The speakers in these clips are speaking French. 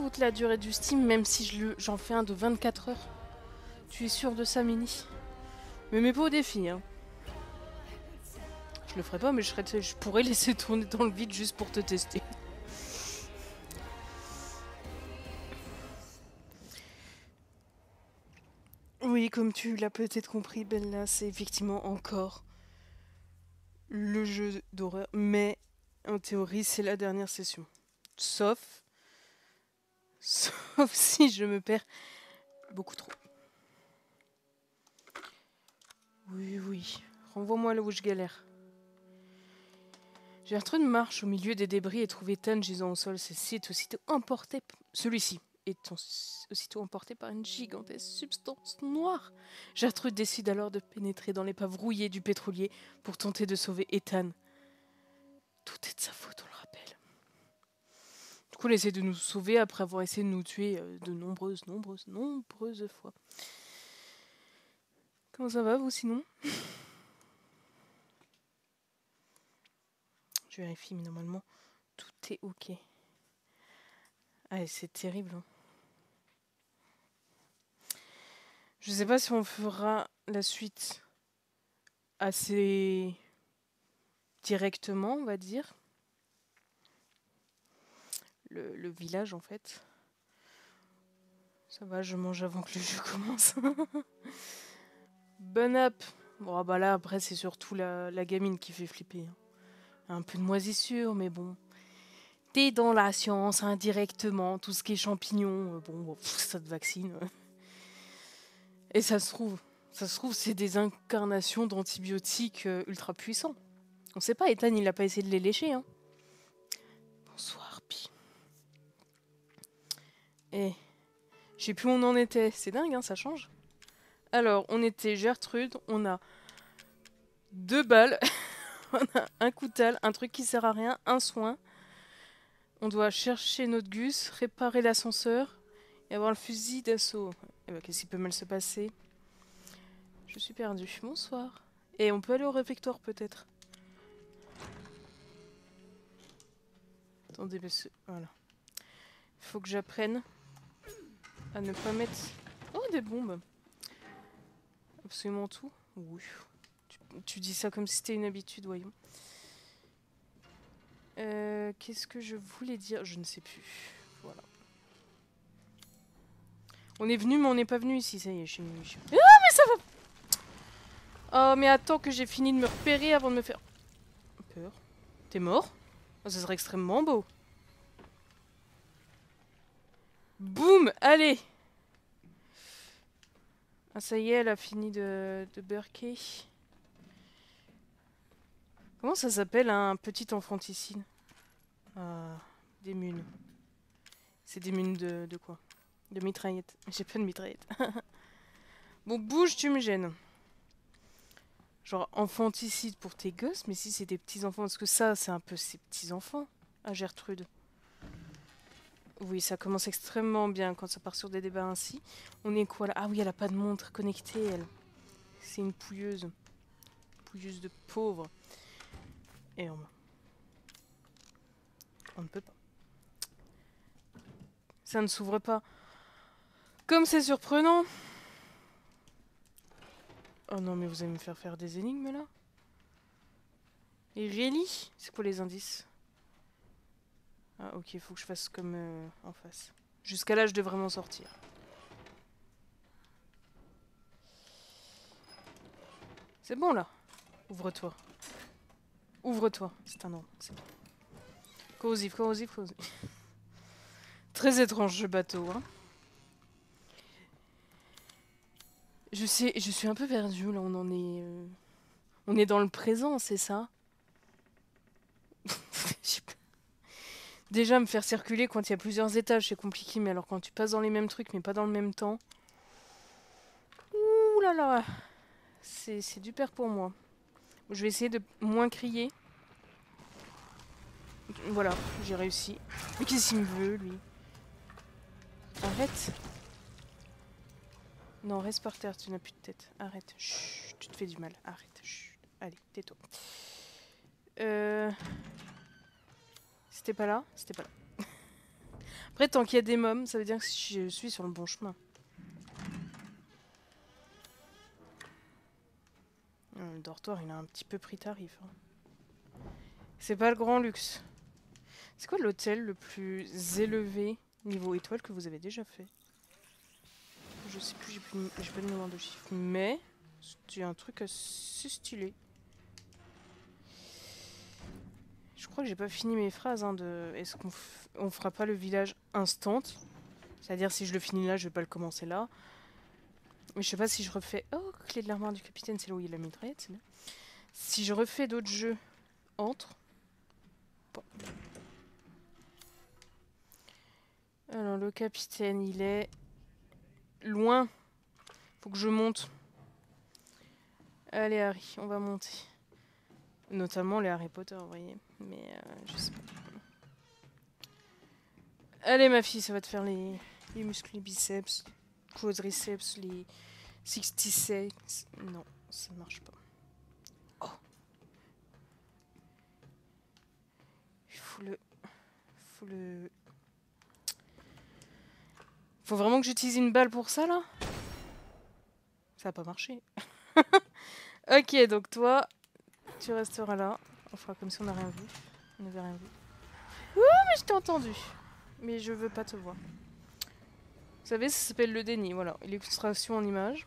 toute la durée du Steam, même si j'en fais un de 24 heures. Tu es sûr de ça, Mini? Mais mets pas au défi, hein. Je le ferai pas, mais je pourrais laisser tourner dans le vide juste pour te tester. Oui, comme tu l'as peut-être compris, Bella, c'est effectivement encore le jeu d'horreur, mais en théorie, c'est la dernière session. Sauf si je me perds beaucoup trop. Oui, oui. Renvoie-moi là où je galère. Gertrude marche au milieu des débris et trouve Ethan gisant au sol. Celui-ci est aussitôt emporté... Celui-ci est aussitôt emporté par une gigantesque substance noire. Gertrude décide alors de pénétrer dans l'épave rouillée du pétrolier pour tenter de sauver Ethan. Tout est de sa faute, on le rappelle. Du coup, elle essaie de nous sauver après avoir essayé de nous tuer de nombreuses fois. Comment ça va, vous, sinon? Je vérifie, mais normalement, tout est ok. Ah, c'est terrible. Hein. Je sais pas si on fera la suite assez directement, on va dire. Le village, en fait. Ça va, je mange avant que le jeu commence. Bon up. Bon, bah là, après, c'est surtout la gamine qui fait flipper. Hein. Un peu de moisissure, mais bon. T'es dans la science, indirectement, tout ce qui est champignons, ça te vaccine. Et ça se trouve, c'est des incarnations d'antibiotiques ultra puissants. On sait pas, Ethan, il a pas essayé de les lécher. Hein. Bonsoir, Pi. Eh, je sais plus où on en était. C'est dingue, hein, ça change. Alors, on était Gertrude, on a 2 balles, on a un coutal, un truc qui sert à rien, un soin. On doit chercher notre Gus, réparer l'ascenseur et avoir le fusil d'assaut. Eh ben, qu'est-ce qui peut mal se passer? Je suis perdue. Bonsoir. Et on peut aller au réfectoire peut-être. Attendez, parce que... Voilà. Il faut que j'apprenne à ne pas mettre... Oh, des bombes. Absolument tout. Oui. Tu dis ça comme si c'était une habitude, voyons. Qu'est-ce que je voulais dire? Je ne sais plus. Voilà. On est venu, mais on n'est pas venu ici. Ça y est, je suis... Ah, mais ça va... Oh, mais attends que j'ai fini de me repérer avant de me faire... Peur. T'es mort? Oh, ça serait extrêmement beau. Boum! Allez! Ah, ça y est, elle a fini de burker. Comment ça s'appelle un petit infanticide? Ah, des munes. C'est des munes de quoi? De mitraillette. J'ai pas de mitraillette. Bon, bouge, tu me gênes. Genre infanticide pour tes gosses, mais si c'est des petits-enfants, parce que ça, c'est un peu ses petits-enfants, à Gertrude. Oui, ça commence extrêmement bien quand ça part sur des débats ainsi. On est quoi là? Ah oui, elle a pas de montre connectée, elle. C'est une pouilleuse. Pouilleuse de pauvre. Et on ne peut pas. Ça ne s'ouvre pas. Comme c'est surprenant. Oh non, mais vous allez me faire des énigmes là? Et really? C'est quoi les indices? Ah ok, il faut que je fasse comme en face. Jusqu'à là, je devrais m'en sortir. C'est bon là. Ouvre-toi. Ouvre-toi. C'est un ordre. C'est bien. Corrosif. Très étrange ce bateau, hein. Je sais, je suis un peu perdue là, on en est... On est dans le présent, c'est ça? Déjà, me faire circuler quand il y a plusieurs étages, c'est compliqué, mais alors quand tu passes dans les mêmes trucs, mais pas dans le même temps... Ouh là là. C'est du père pour moi. Je vais essayer de moins crier. Voilà, j'ai réussi. Mais qu'est-ce qu'il me veut, lui? Arrête. Non, reste par terre, tu n'as plus de tête. Arrête. Chut, tu te fais du mal. Arrête. Chut. Allez, tais-toi. C'était pas là? C'était pas là. Après, tant qu'il y a des mômes, ça veut dire que je suis sur le bon chemin. Le dortoir, il a un petit peu pris tarif. Hein. C'est pas le grand luxe. C'est quoi l'hôtel le plus élevé niveau étoile que vous avez déjà fait? Je sais plus, j'ai pas de mémoire de chiffre. Mais c'est un truc assez stylé. Je crois que j'ai pas fini mes phrases hein, de est-ce qu'on fera pas le village instant? C'est-à-dire si je le finis là, je vais pas le commencer là. Mais je sais pas si je refais... Oh, clé de l'armoire du capitaine, c'est là où il y a la mitraillette, c'est bien. Si je refais d'autres jeux entre... Bon. Alors le capitaine, il est loin. Faut que je monte. Allez Harry, on va monter. Notamment les Harry Potter, vous voyez. Mais je sais pas. Allez ma fille, ça va te faire les muscles, les biceps, les quadriceps, les 66. Non, ça marche pas. Oh. Il faut vraiment que j'utilise une balle pour ça là? Ça a pas marché. Ok, donc toi, tu resteras là. On fera comme si on n'a rien vu. On n'avait rien vu. Ouh, mais je t'ai entendu. Mais je veux pas te voir. Vous savez, ça s'appelle le déni, voilà. L'illustration en image.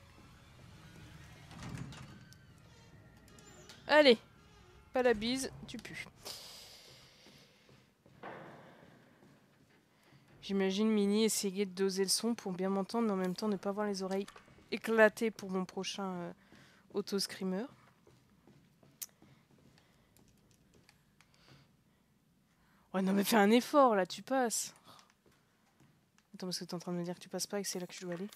Allez, pas la bise, tu pues. J'imagine Mini essayer de doser le son pour bien m'entendre, mais en même temps ne pas avoir les oreilles éclatées pour mon prochain auto-screamer. Ouais, non mais fais un effort, là, tu passes. Attends, parce que t'es en train de me dire que tu passes pas et que c'est là que je dois aller.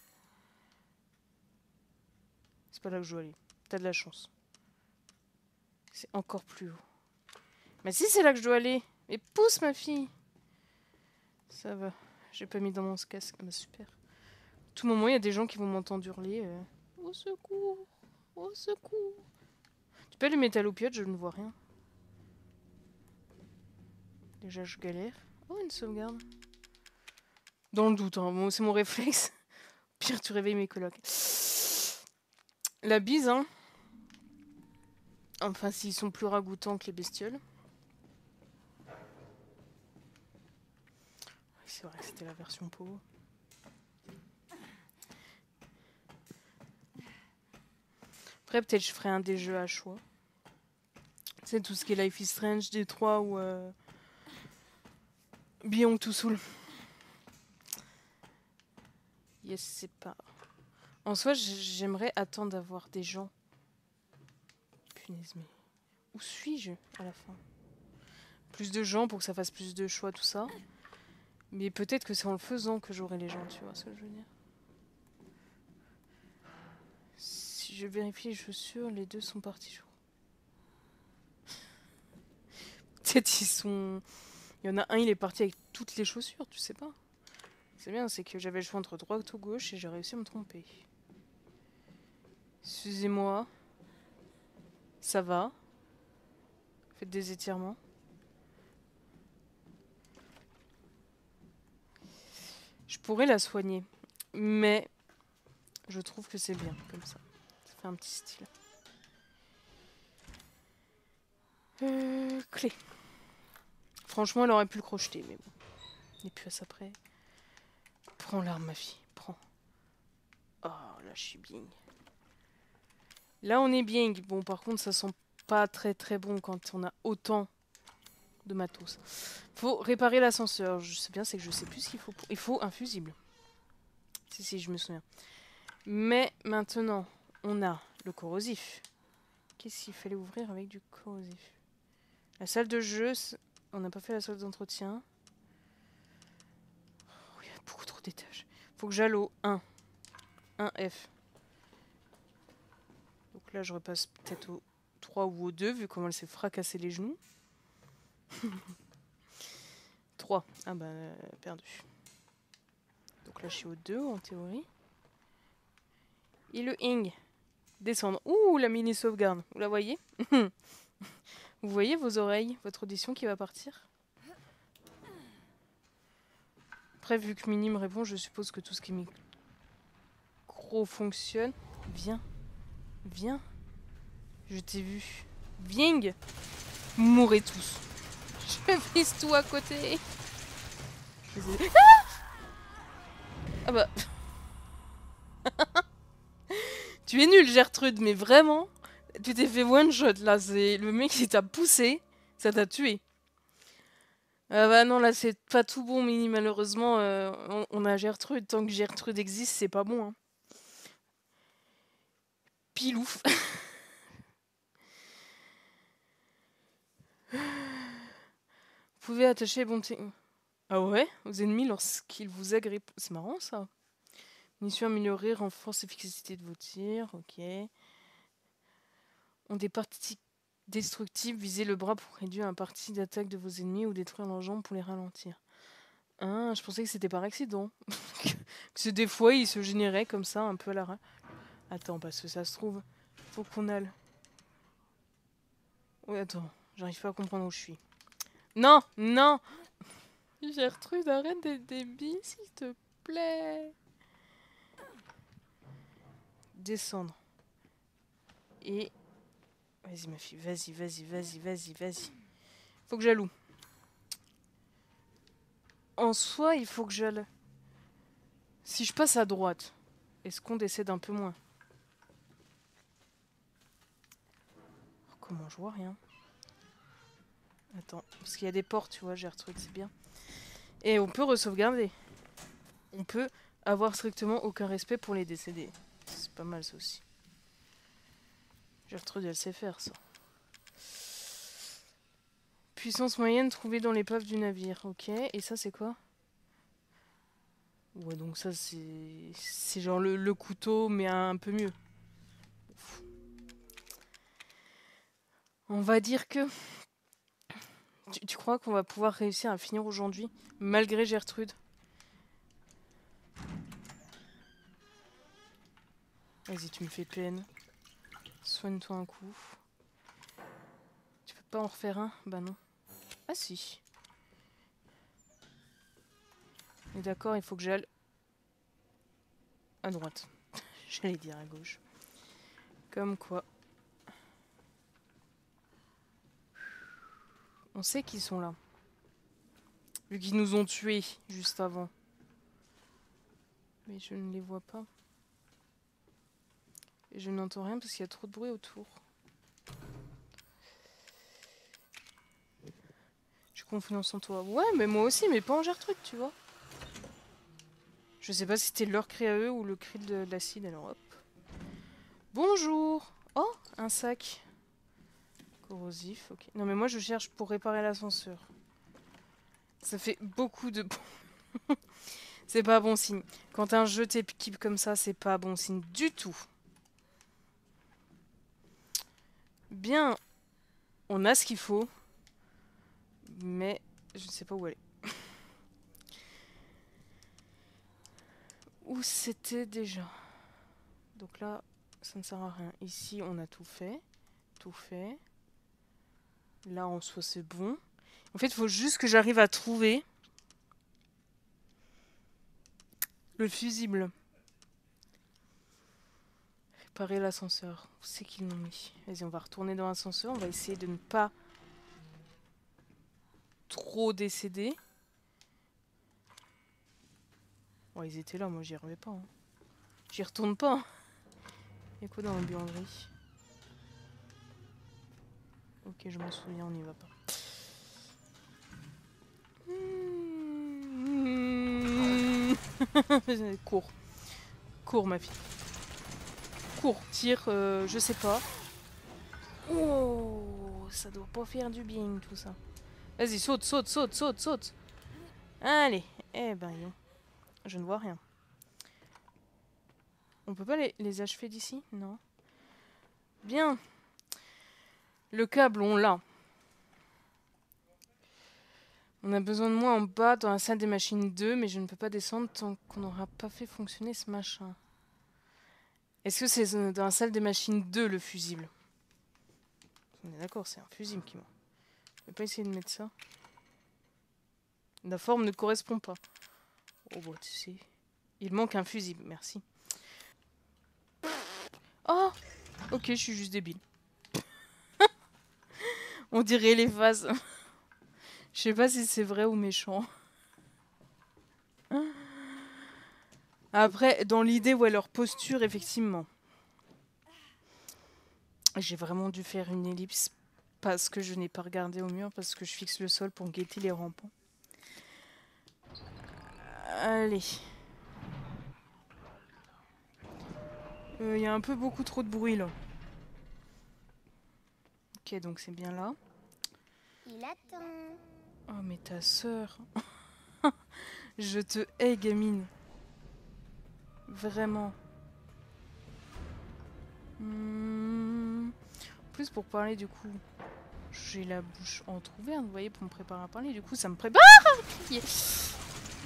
C'est pas là que je dois aller. T'as de la chance. C'est encore plus haut. Mais si, c'est là que je dois aller. Mais pousse, ma fille. Ça va. J'ai pas mis dans mon casque. Ah bah super. À tout moment, il y a des gens qui vont m'entendre hurler. Au secours. Au secours. Tu peux allumer ta loupiote, je ne vois rien. Déjà, je galère. Oh, une sauvegarde. Dans le doute, hein. Bon, c'est mon réflexe. Pire, tu réveilles mes colocs. La bise, hein. Enfin, s'ils sont plus ragoûtants que les bestioles. C'est vrai que c'était la version pauvre. Après, peut-être je ferai un des jeux à choix. C'est tout ce qui est Life is Strange, D3 ou Beyond Two Souls. Yes, c'est pas... En soi, j'aimerais attendre d'avoir des gens. Punaise, mais... Où suis-je à la fin? Plus de gens pour que ça fasse plus de choix, tout ça. Mais peut-être que c'est en le faisant que j'aurai les gens, tu vois ce que je veux dire. Si je vérifie les chaussures, les deux sont partis, je crois. Peut-être ils sont... Il y en a un, il est parti avec toutes les chaussures, tu sais pas. C'est bien, c'est que j'avais le choix entre droite ou gauche et j'ai réussi à me tromper. Excusez-moi. Ça va. Faites des étirements. Je pourrais la soigner. Mais je trouve que c'est bien comme ça. Ça fait un petit style. Clé. Franchement, elle aurait pu le crocheter, mais bon. Et puis à ça près. Prends l'arme, ma fille. Prends. Oh, là, je suis bien. Là, on est bien. Bon, par contre, ça sent pas très très bon quand on a autant de matos. Faut réparer l'ascenseur. Je sais bien, c'est que je sais plus ce qu'il faut. Il faut un fusible. Si, je me souviens. Mais maintenant, on a le corrosif. Qu'est-ce qu'il fallait ouvrir avec du corrosif? La salle de jeu, on n'a pas fait la salle d'entretien. Oh, il y a beaucoup trop d'étages. Faut que j'aille au 1. 1F. Donc là, je repasse peut-être au 3 ou au 2, vu comment elle s'est fracassé les genoux. 3. Ah bah, perdu. Donc là, je suis au 2, en théorie. Et le ing. Descendre. Ouh, la mini sauvegarde. Vous la voyez? Vous voyez vos oreilles, votre audition qui va partir? Après, vu que Mini me répond, je suppose que tout ce qui est micro fonctionne. Viens. Viens. Je t'ai vu. Viens. Mourrez tous. Je vise tout à côté. Ah, ah bah. Tu es nul, Gertrude, mais vraiment. Tu t'es fait one shot là. C'est le mec qui t'a poussé. Ça t'a tué. Ah bah non, là c'est pas tout bon, Mini, malheureusement. On a Gertrude. Tant que Gertrude existe, c'est pas bon. Hein. Pilouf. Vous pouvez attacher bon petit... Ah ouais? Aux ennemis lorsqu'ils vous agrippent. C'est marrant ça. Munitions améliorée, renforce l'efficacité de vos tirs. Ok. Ont des parties destructibles. Visez le bras pour réduire un parti d'attaque de vos ennemis ou détruire leurs jambes pour les ralentir. Ah, je pensais que c'était par accident. Que des fois ils se généraient comme ça, un peu à l'arrache. Attends, parce que ça se trouve, faut qu'on aille. Oui, attends, j'arrive pas à comprendre où je suis. Non, non. Gertrude, arrête d'être débile, s'il te plaît. Descendre. Et... Vas-y, ma fille, vas-y, vas-y, vas-y, vas-y, vas-y. Faut que j'alloue. En soi, il faut que j'aille... Si je passe à droite, est-ce qu'on décède un peu moins? Oh, comment je vois rien? Attends, parce qu'il y a des portes, tu vois, Gertrude, c'est bien. Et on peut re-sauvegarder. On peut avoir strictement aucun respect pour les décédés. C'est pas mal ça aussi. Gertrude, elle sait faire ça. Puissance moyenne trouvée dans l'épave du navire. Ok, et ça c'est quoi? Ouais, donc ça c'est genre le couteau, mais un peu mieux. Ouf. On va dire que... Tu crois qu'on va pouvoir réussir à finir aujourd'hui, malgré Gertrude? Vas-y, tu me fais peine. Soigne-toi un coup. Tu peux pas en refaire un? Bah non. Ah si. Mais d'accord, il faut que j'aille à droite. J'allais dire à gauche. Comme quoi. On sait qu'ils sont là. Vu qu'ils nous ont tués juste avant. Mais je ne les vois pas. Et je n'entends rien parce qu'il y a trop de bruit autour. J'ai confiance en toi. Ouais, mais moi aussi, mais pas en Gertrude, tu vois. Je sais pas si c'était leur cri à eux ou le cri de l'acide, alors hop. Bonjour. Oh, un sac. Corrosif, ok. Non mais moi je cherche pour réparer l'ascenseur. Ça fait beaucoup de... C'est pas bon signe. Quand un jeu t'équipe comme ça, c'est pas bon signe du tout. Bien, on a ce qu'il faut. Mais je ne sais pas où aller. Où c'était déjà? Donc là, ça ne sert à rien. Ici, on a tout fait. Tout fait. Là, en soi, c'est bon. En fait, il faut juste que j'arrive à trouver le fusible. Réparer l'ascenseur. Où c'est qu'ils l'ont mis? Vas-y, on va retourner dans l'ascenseur. On va essayer de ne pas trop décéder. Oh, ils étaient là, moi j'y arrivais pas. Hein. J'y retourne pas. Hein. Il y a quoi dans la buanderie? Ok, je m'en souviens, on n'y va pas. Cours. Cours, ma fille. Cours. Tire, je sais pas. Oh, ça doit pas faire du bien tout ça. Vas-y, saute, saute, saute, saute, saute. Allez. Eh ben, non. Je ne vois rien. On peut pas les achever d'ici? Non. Bien. Le câble, on l'a. On a besoin de moi en bas dans la salle des machines 2, mais je ne peux pas descendre tant qu'on n'aura pas fait fonctionner ce machin. Est-ce que c'est dans la salle des machines 2 le fusible? On est d'accord, c'est un fusible qui m'a. Je vais pas essayer de mettre ça. La forme ne correspond pas. Oh, bah, tu sais. Il manque un fusible, merci. Oh! Ok, je suis juste débile. On dirait les vases. Je sais pas si c'est vrai ou méchant. Après, dans l'idée, ouais, leur posture, effectivement. J'ai vraiment dû faire une ellipse parce que je n'ai pas regardé au mur, parce que je fixe le sol pour guetter les rampants. Allez. Il y a un peu beaucoup trop de bruit là. Ok, donc c'est bien là. Il attend. Oh, mais ta sœur. Je te hais, gamine. Vraiment. En plus, pour parler, du coup, j'ai la bouche entrouverte, vous voyez, pour me préparer à parler. Du coup, ça me prépare. Yeah.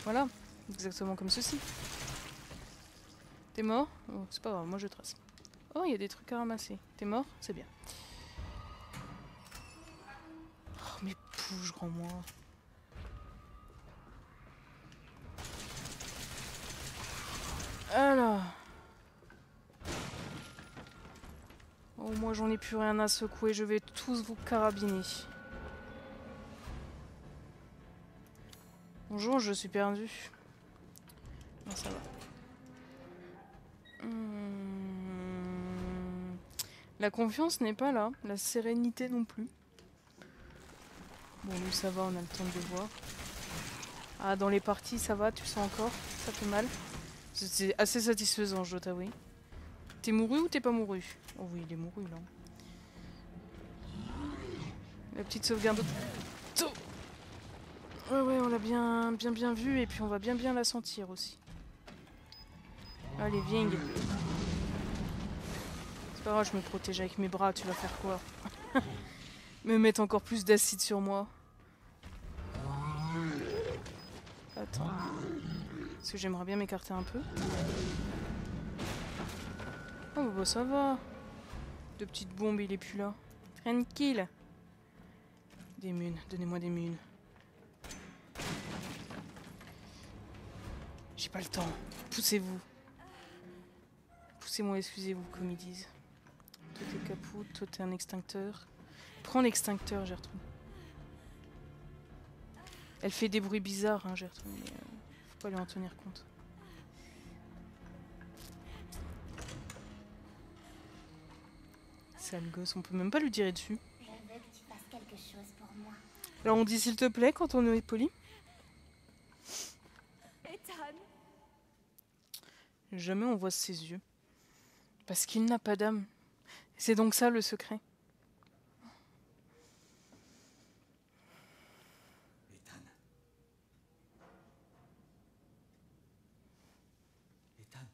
Voilà, exactement comme ceci. T'es mort? Oh, c'est pas grave, moi je trace. Oh, il y a des trucs à ramasser. T'es mort? C'est bien. Oh, mais bouge, rends-moi. Alors. Oh, moi j'en ai plus rien à secouer, je vais tous vous carabiner. Bonjour, je suis perdu. Non, ça va. La confiance n'est pas là, la sérénité non plus. Bon, nous ça va, on a le temps de le voir. Ah, dans les parties, ça va, tu sens encore? Ça fait mal? C'est assez satisfaisant, je dois t'avouer. T'es mouru ou t'es pas mouru? Oh oui, il est mouru là. La petite sauvegarde. Ouais, ouais, on l'a bien vu et puis on va bien la sentir aussi. Allez, viens. C'est pas grave, je me protège avec mes bras, tu vas faire quoi? Me mettre encore plus d'acide sur moi. Attends. Parce que j'aimerais bien m'écarter un peu. Oh bah ça va. De petites bombes, il est plus là. Tranquille. Des munes, donnez-moi des munes. J'ai pas le temps. Poussez-vous. Poussez-moi, excusez-vous, comme ils disent. Toi t'es capot, toi t'es un extincteur. Prends l'extincteur, Gertrude. Elle fait des bruits bizarres, hein, Gertrude, mais faut pas lui en tenir compte. Sale gosse, on peut même pas lui tirer dessus. Je veux que tu fasses quelque chose pour moi. Alors on dit s'il te plaît quand on est poli. Ethan. Jamais on voit ses yeux. Parce qu'il n'a pas d'âme. C'est donc ça le secret. Ethan. Ethan.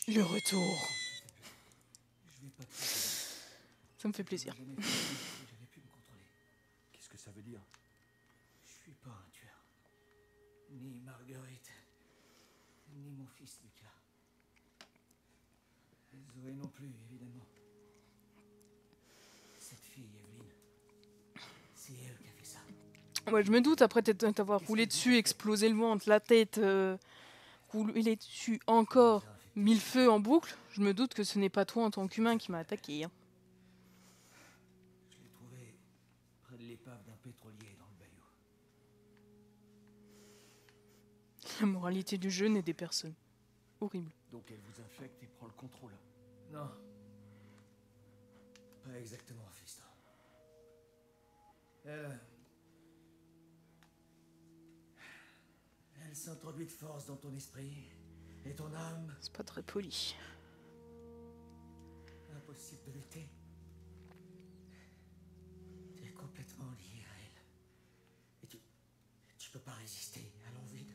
Le retour. Je vais pas te Ça me fait plaisir. J'avais pu me contrôler. Qu'est-ce que ça veut dire? Je suis pas un tueur. Ni Marguerite, ni mon fils Lucas. Zoé non plus, évidemment. Cette fille, Evelyne, c'est elle qui a fait ça. Moi, je me doute, après t'avoir roulé dessus, explosé le ventre, la tête, roulé dessus encore, mis le feu en boucle, je me doute que ce n'est pas toi en tant qu'humain qui m'a attaqué. Hein. Je l'ai trouvée près de l'épave d'un pétrolier dans le bayou. La moralité du jeu n'est des personnes. Horrible. Donc elle vous infecte et prend le contrôle. Non. Pas exactement, fiston. Elle s'introduit de force dans ton esprit et ton âme. C'est pas très poli. Impossible de lutter. Tu es complètement lié à elle. Et tu peux pas résister à l'envie.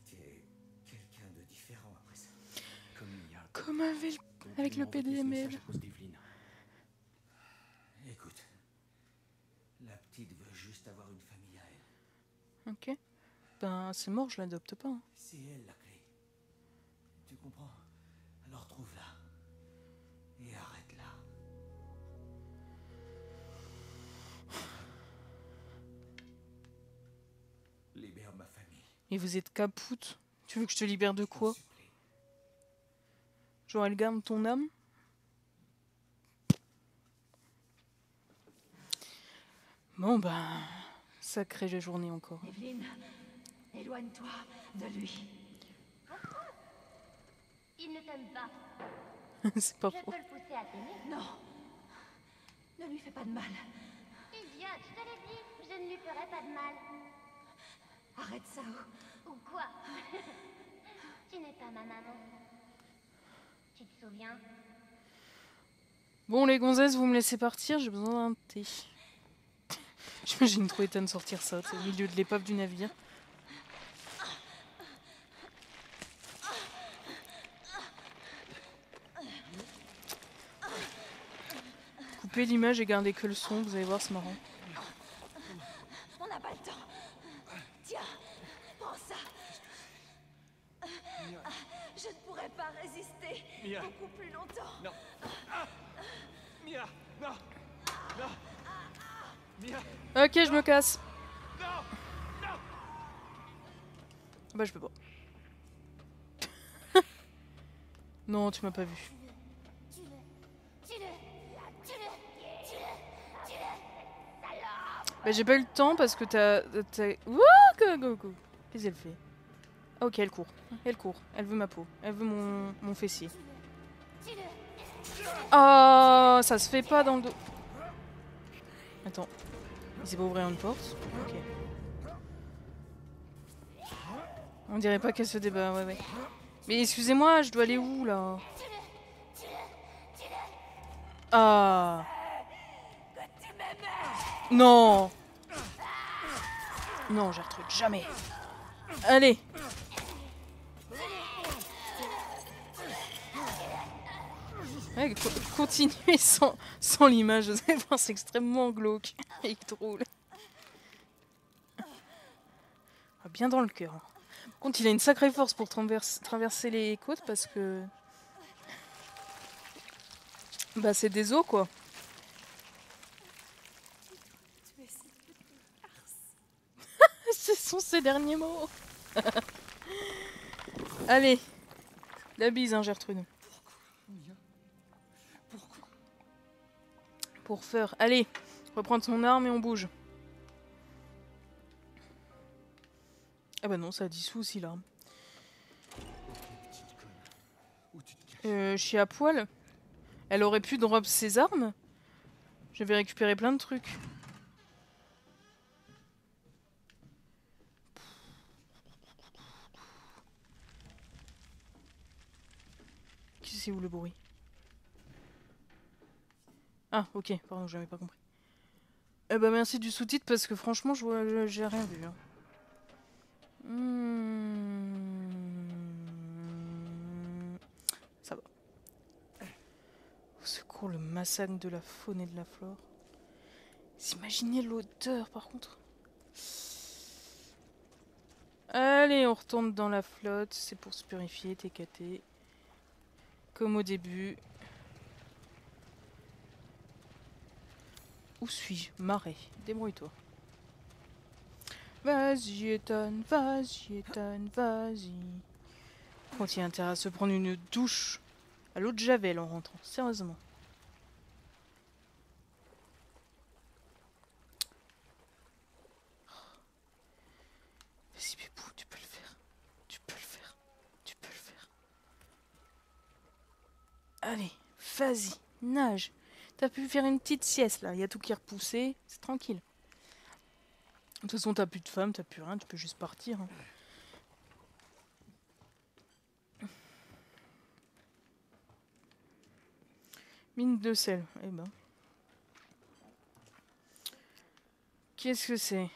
Tu es quelqu'un de différent après ça. Comme il y a. Comme avec le PDML. À cause d'Evelyne. Écoute, la petite veut juste avoir une famille à elle. Ok. Ben, c'est mort, je l'adopte pas. Hein. C'est elle la clé. Tu comprends? Alors trouve-la. Et arrête-la. Et vous êtes capoute. Tu veux que je te libère de Je t'en quoi? supplie. Genre elle garde ton âme? Bon bah... Sacrée journée encore. Evelyne, éloigne-toi de lui. Il ne t'aime pas. C'est pas Je faux. peux le pousser à t'aimer. Non, ne lui fais pas de mal. Idiote, je te l'ai dit. Je ne lui ferai pas de mal. Arrête ça. Ou quoi? Tu n'es pas ma maman. Tu te souviens? Bon les gonzesses, vous me laissez partir, j'ai besoin d'un thé. J'imagine trop Ethan sortir ça, c'est au milieu de l'épave du navire. Coupez l'image et gardez que le son, vous allez voir, c'est marrant. On n'a pas le temps. Tiens, prends ça. Je ne pourrais pas résister Mia. beaucoup plus longtemps. Non. Ah Mia. Non. Non. Mia. Ok, je me casse. Non. Non. Bah je peux pas. Non, tu m'as pas vu. Bah j'ai pas eu le temps parce que t'as... Wouah, qu'est-ce qu'elle fait? Ah, ok, elle court. Elle court. Elle veut ma peau. Elle veut mon fessier. Oh, ça se fait pas dans le dos. Attends. Il s'est pas ouvrir une porte? Ok. On dirait pas qu'elle se débat, ouais. Mais excusez-moi, je dois aller où, là? Ah. Non. Non, Gertrude, jamais. Allez. Ouais, continuez sans l'image, vous allez voir, c'est extrêmement glauque et drôle. Ah, bien dans le cœur. Par contre, il a une sacrée force pour traverser les côtes parce que... Bah, c'est des os, quoi. Ce sont ses derniers mots. Allez. La bise, hein, Gertrude. Pour faire. Allez, reprendre son arme et on bouge. Ah bah non, ça dissout aussi l'arme. Petite conne. Où tu te caches? Je suis à poil. Elle aurait pu drop ses armes. J'avais récupéré plein de trucs. C'est où le bruit? Ah, ok, pardon, j'avais pas compris. Eh bah merci du sous-titre parce que franchement, j'ai rien vu. Hein. Ça va. Au secours, le massacre de la faune et de la flore. Vous imaginez l'odeur par contre? Allez, on retourne dans la flotte. C'est pour se purifier, TKT. Comme au début. Où suis-je? Marais. Débrouille-toi. Vas-y, Ethan, vas-y, Ethan, vas-y. On tient intérêt à se prendre une douche à l'eau de Javel en rentrant. Sérieusement. Vas-y, Pépou, tu peux le faire. Tu peux le faire. Tu peux le faire. Allez, vas-y, nage. T'as pu faire une petite sieste là, il y a tout qui est repoussé, c'est tranquille. De toute façon, t'as plus de femme, t'as plus rien, tu peux juste partir. Hein. Mine de sel, eh ben. Qu'est-ce que c'est?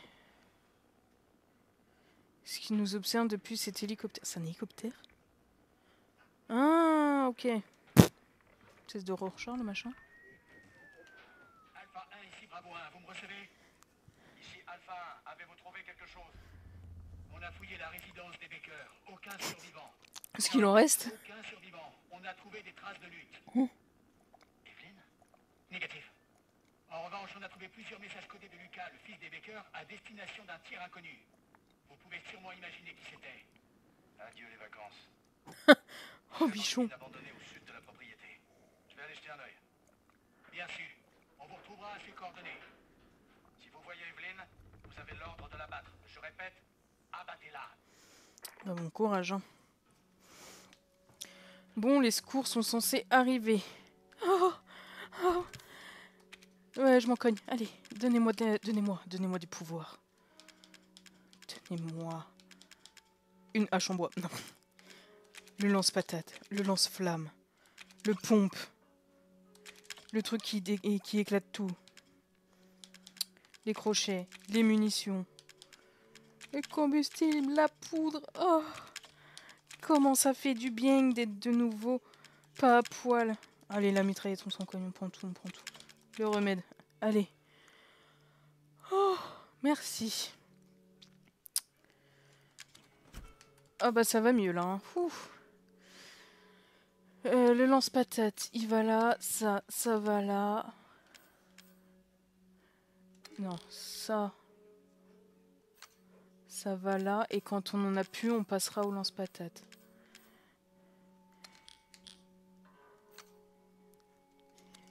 Ce qui nous observe depuis cet hélicoptère. C'est un hélicoptère? Ah, ok. Espèce de Rorschach, le machin. Alpha 1, ici Bravo 1, vous me recevez? Ici Alpha 1, avez-vous trouvé quelque chose? On a fouillé la résidence des Baker, aucun survivant. Est-ce qu'il en reste? Aucun survivant, on a trouvé des traces de lutte. Oh. Evelyn? Négatif. En revanche, on a trouvé plusieurs messages codés de Lucas, le fils des Baker, à destination d'un tir inconnu. Vous pouvez pouvez sûrement imaginer qui c'était. Adieu les vacances. Oh, bichon. Abandonné au sud de la propriété. Je vais aller jeter un œil. Bien sûr, on vous retrouvera à ses coordonnées. Si vous voyez Evelyn, vous avez l'ordre de l'abattre. Je répète, abattez-la. Bah, bon courage, hein. Bon, les secours sont censés arriver. Oh, oh. Ouais, je m'en cogne. Allez, donnez-moi du pouvoir. Donnez-moi une hache en bois. Non. Le lance-patate, le lance-flamme, le pompe, le truc qui éclate tout. Les crochets, les munitions, le combustible, la poudre. Oh, comment ça fait du bien d'être de nouveau pas à poil. Allez, la mitraillette, on s'en cogne, on prend tout. Le remède, allez. Oh, merci. Ah bah ça va mieux là. Hein. Le lance-patate, il va là. Ça va là. Non, ça va là. Et quand on en a plus, on passera au lance-patate.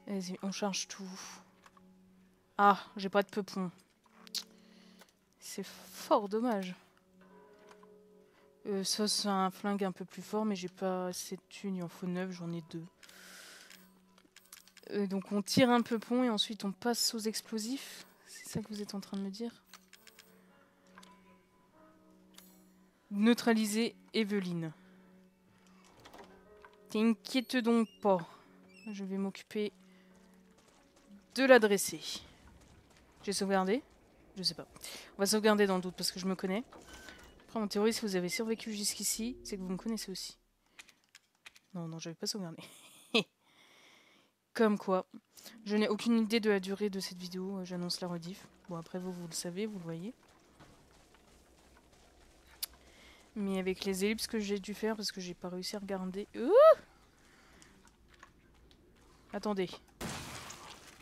Vas-y, on charge tout. Ah, j'ai pas de peupon. C'est fort dommage. Ça, c'est un flingue un peu plus fort, mais j'ai pas assez de thunes. Il en faut 9, j'en ai 2. Donc on tire un peupon et ensuite on passe aux explosifs. C'est ça que vous êtes en train de me dire? Neutraliser Evelyn. T'inquiète donc pas. Je vais m'occuper de la dresser. J'ai sauvegardé? Je sais pas. On va sauvegarder dans le doute parce que je me connais. Après, en théorie, si vous avez survécu jusqu'ici, c'est que vous me connaissez aussi. Non, j'avais pas sauvegardé. Comme quoi. Je n'ai aucune idée de la durée de cette vidéo. J'annonce la rediff. Bon, après, vous le savez, vous le voyez. Mais avec les ellipses que j'ai dû faire, parce que j'ai pas réussi à regarder... Attendez.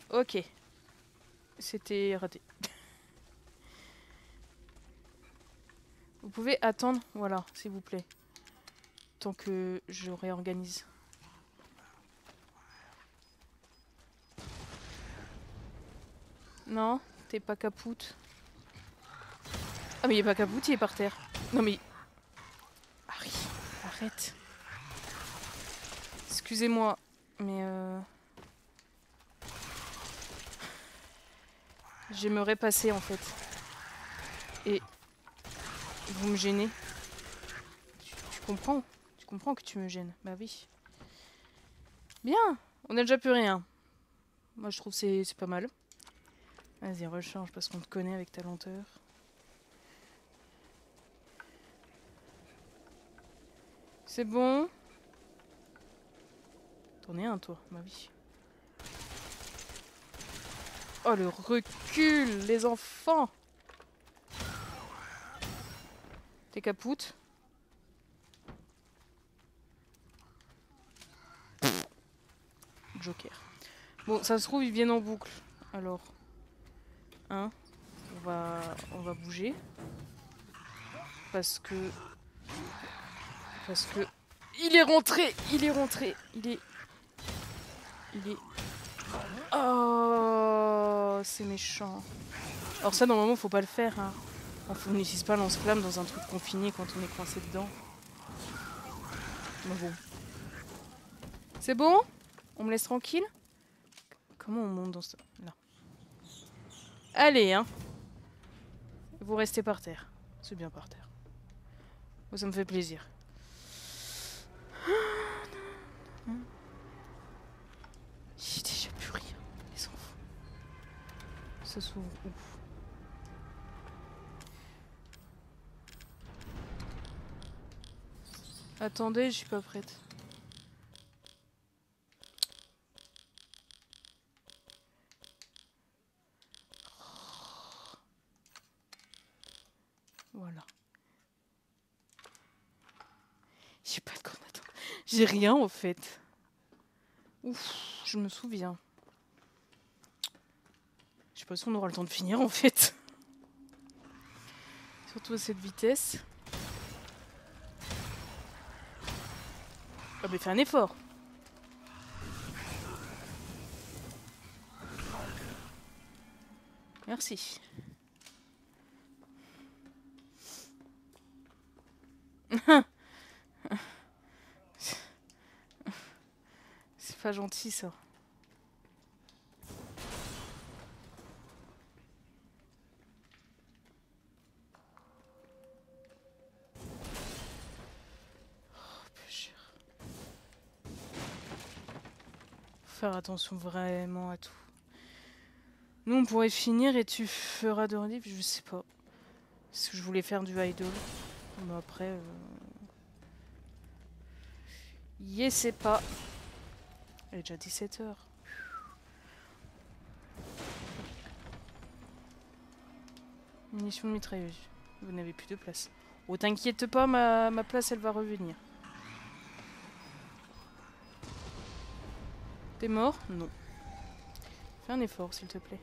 Ok. C'était raté. Vous pouvez attendre, voilà, s'il vous plaît. Tant que je réorganise. Non, t'es pas capoute. Ah mais il est pas capoute, il est par terre. Non mais... Harry, arrête. Excusez-moi, mais j'aimerais passer en fait. Et vous me gênez. Tu comprends? Tu comprends que tu me gênes? Bah oui. Bien, on a déjà plus rien. Moi je trouve que c'est pas mal. Vas-y, recharge parce qu'on te connaît avec ta lenteur. C'est bon? T'en es un toi? Bah oui. Oh le recul, les enfants! T'es capoute? Joker. Bon, ça se trouve, ils viennent en boucle. Alors, hein, on va bouger. Parce que... Il est rentré! Oh, c'est méchant. Alors ça, normalement, faut pas le faire, hein. On n'utilise pas lance-flamme dans un truc confiné quand on est coincé dedans. Mais bon. C'est bon? On me laisse tranquille? Comment on monte dans ce... Là. Allez, hein. Vous restez par terre. C'est bien par terre. Moi, ça me fait plaisir. J'ai déjà plus rien. Les enfants. Ça s'ouvre où? Attendez, je suis pas prête. Voilà. J'ai pas de corne. Attends. J'ai rien en fait. Ouf, je me souviens. Je sais pas si on aura le temps de finir en fait. Surtout à cette vitesse. Ah mais fais un effort. Merci. C'est pas gentil ça. Faire attention vraiment à tout. Nous on pourrait finir et tu feras de relief, je sais pas. Parce que je voulais faire du idol. Mais après... Yes, c'est pas. Il est déjà 17h. Munitions de mitrailleuse. Vous n'avez plus de place. Oh t'inquiète pas, ma place elle va revenir. T'es mort? Non. Fais un effort, s'il te plaît.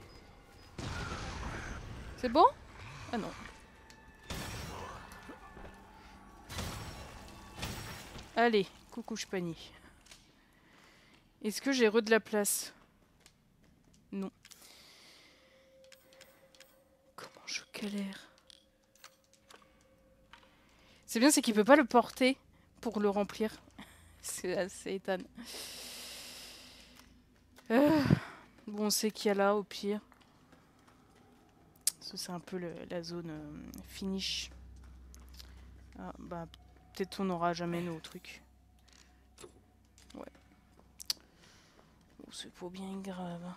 C'est bon? Ah non. Allez, coucou Chpani. Est-ce que j'ai de la place? Non. Comment je galère. C'est bien, c'est qu'il peut pas le porter pour le remplir. C'est assez étonnant. Bon, on sait qu'il y a là, au pire. C'est un peu la zone finish. Ah, bah, peut-être on n'aura jamais nos trucs. Ouais. Bon, c'est pas bien grave.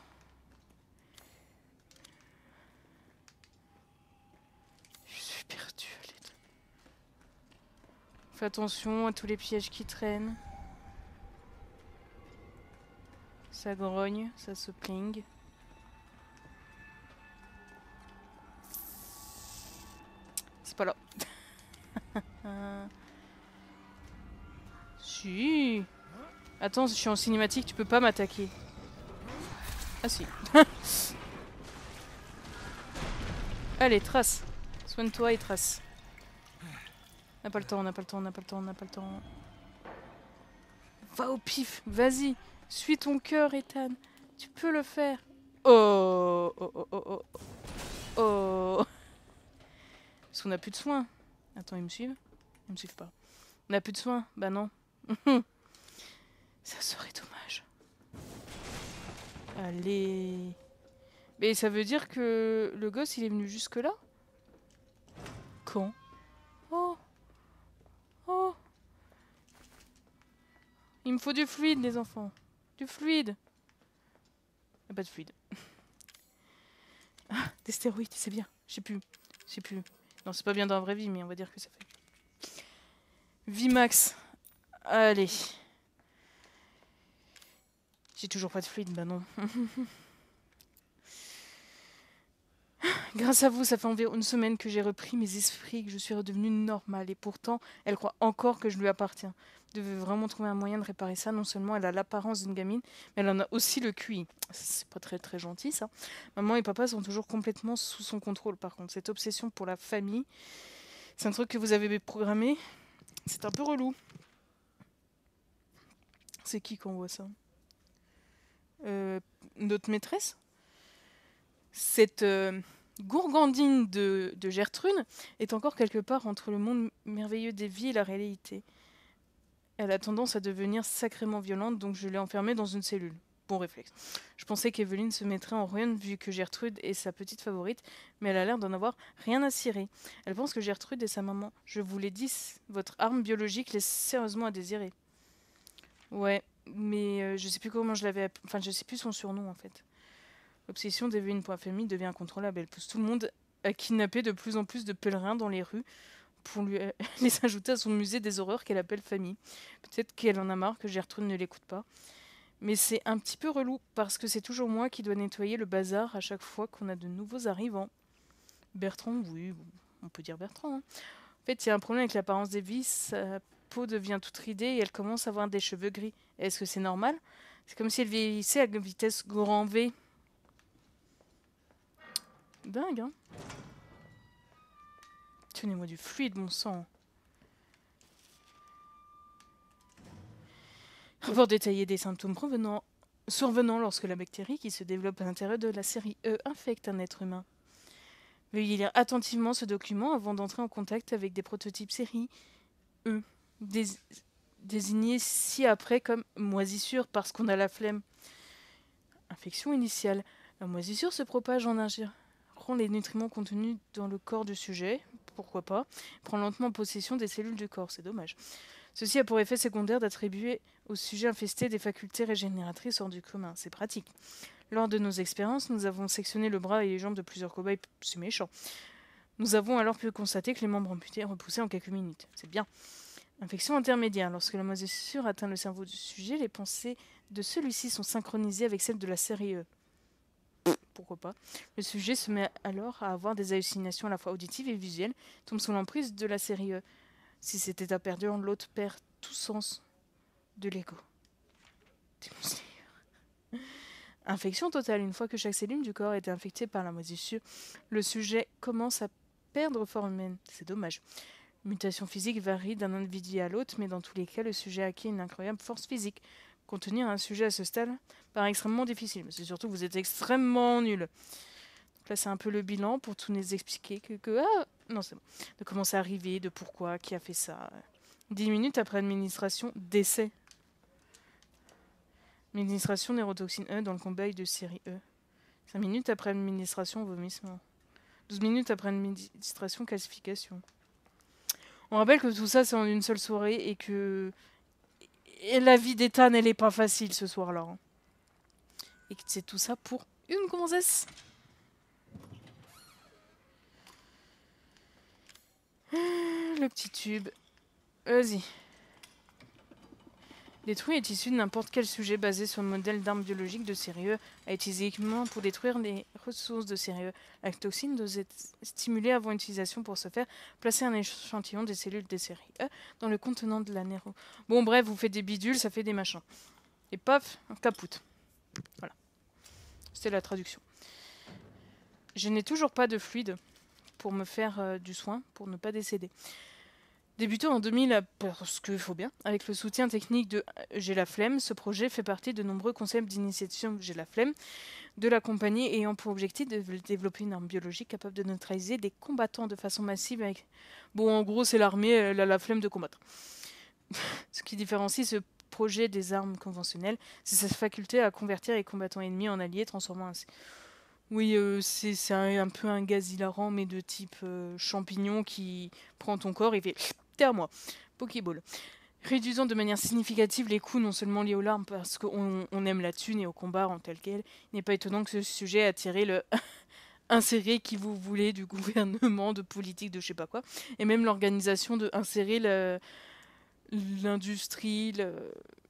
Je suis perdue, allez. Fais attention à tous les pièges qui traînent. Ça grogne, ça se pling. C'est pas là. Si. Attends, je suis en cinématique, tu peux pas m'attaquer. Ah si. Allez, trace. Soigne-toi et trace. On n'a pas le temps, on n'a pas le temps, on n'a pas le temps, on n'a pas le temps. Va au pif, vas-y. Suis ton cœur, Ethan. Tu peux le faire. Oh, oh, oh, oh, oh. Oh. Parce qu'on n'a plus de soins. Attends, ils me suivent? Ils me suivent pas. On n'a plus de soins? Bah non. Ça serait dommage. Allez. Mais ça veut dire que le gosse, il est venu jusque là? Quand? Oh. Oh. Il me faut du fluide, les enfants. Du fluide. Ah, pas de fluide. Ah, des stéroïdes, c'est bien. Je sais plus. Je sais plus. Non, c'est pas bien dans la vraie vie, mais on va dire que ça fait. Vimax. Allez. J'ai toujours pas de fluide, bah non. Grâce à vous, ça fait environ une semaine que j'ai repris mes esprits, que je suis redevenue normale. Et pourtant, elle croit encore que je lui appartiens. Je devais vraiment trouver un moyen de réparer ça. Non seulement elle a l'apparence d'une gamine, mais elle en a aussi le QI. C'est pas très très gentil ça. Maman et papa sont toujours complètement sous son contrôle par contre. Cette obsession pour la famille, c'est un truc que vous avez programmé. C'est un peu relou. C'est qui qu'on voit ça? Notre maîtresse? Cette gourgandine de Gertrude est encore quelque part entre le monde merveilleux des vies et la réalité. Elle a tendance à devenir sacrément violente, donc je l'ai enfermée dans une cellule. Bon réflexe. Je pensais qu'Evelyn se mettrait en ruine vu que Gertrude est sa petite favorite, mais elle a l'air d'en avoir rien à cirer. Elle pense que Gertrude est sa maman. Je vous l'ai dit, votre arme biologique laisse sérieusement à désirer. Ouais, mais je sais plus comment je l'avais... Enfin, je sais plus son surnom en fait. L'obsession d'Evelyn pour la famille devient incontrôlable. Elle pousse tout le monde à kidnapper de plus en plus de pèlerins dans les rues pour lui les ajouter à son musée des horreurs qu'elle appelle famille. Peut-être qu'elle en a marre que Gertrude ne l'écoute pas. Mais c'est un petit peu relou parce que c'est toujours moi qui dois nettoyer le bazar à chaque fois qu'on a de nouveaux arrivants. Bertrand, oui, on peut dire Bertrand. Hein. En fait, il y a un problème avec l'apparence d'Evie. Sa peau devient toute ridée et elle commence à avoir des cheveux gris. Est-ce que c'est normal? C'est comme si elle vieillissait à vitesse grand V. Dingue, hein. Tenez-moi du fluide, mon sang. Rapport détaillé des symptômes survenant lorsque la bactérie qui se développe à l'intérieur de la série E infecte un être humain. Veuillez lire attentivement ce document avant d'entrer en contact avec des prototypes série E, désignés ci-après comme moisissure parce qu'on a la flemme. Infection initiale. La moisissure se propage en ingérant les nutriments contenus dans le corps du sujet, pourquoi pas, prend lentement possession des cellules du corps, c'est dommage. Ceci a pour effet secondaire d'attribuer au sujet infesté des facultés régénératrices hors du commun, c'est pratique. Lors de nos expériences, nous avons sectionné le bras et les jambes de plusieurs cobayes, c'est méchant. Nous avons alors pu constater que les membres amputés repoussaient en quelques minutes, c'est bien. Infection intermédiaire. Lorsque la moisissure atteint le cerveau du sujet, les pensées de celui-ci sont synchronisées avec celles de la série E. Pourquoi pas. Le sujet se met alors à avoir des hallucinations à la fois auditives et visuelles, tombe sous l'emprise de la série E. Si cet état perdure, l'autre perd tout sens de l'ego. Infection totale. Une fois que chaque cellule du corps est infectée par la moisissure, le sujet commence à perdre forme humaine. C'est dommage. Mutation physique varie d'un individu à l'autre, mais dans tous les cas, le sujet acquiert une incroyable force physique. Contenir un sujet à ce stade paraît extrêmement difficile, mais c'est surtout que vous êtes extrêmement nul. Donc là, c'est un peu le bilan pour tout nous expliquer non, c'est bon. De comment c'est arrivé, de pourquoi, qui a fait ça. 10 minutes après administration, décès. Administration neurotoxine E dans le combat de série E. 5 minutes après administration, vomissement. 12 minutes après administration, calcification. On rappelle que tout ça, c'est en une seule soirée et que la vie d'Ethan, elle est pas facile ce soir-là. Hein. Et que c'est tout ça pour une gonzesse. Le petit tube. Vas-y. Détruit est issu de n'importe quel sujet basé sur le modèle d'arme biologique de série E, à utiliser uniquement pour détruire les ressources de série E. La toxine doit être stimulée avant utilisation pour ce faire, placer un échantillon des cellules des séries E dans le contenant de la néro. Bon bref, vous faites des bidules, ça fait des machins. Et paf, capoute. Voilà. C'était la traduction. Je n'ai toujours pas de fluide pour me faire du soin, pour ne pas décéder. Débuté en 2000, parce qu'il faut bien, avec le soutien technique de J'ai la flemme, ce projet fait partie de nombreux concepts d'initiation J'ai la flemme de la compagnie ayant pour objectif de développer une arme biologique capable de neutraliser des combattants de façon massive avec... Bon, en gros, c'est l'armée, elle a la flemme de combattre. Ce qui différencie ce projet des armes conventionnelles, c'est sa faculté à convertir les combattants ennemis en alliés, transformant ainsi... Oui, c'est un peu un gaz hilarant, mais de type champignon qui prend ton corps et fait... T'es à moi. Pokéball. Réduisant de manière significative les coûts non seulement liés aux larmes parce qu'on aime la thune et au combat en tel quel, il n'est pas étonnant que ce sujet ait attiré le insérer qui vous voulez du gouvernement, de politique, de je sais pas quoi, et même l'organisation de insérer l'industrie,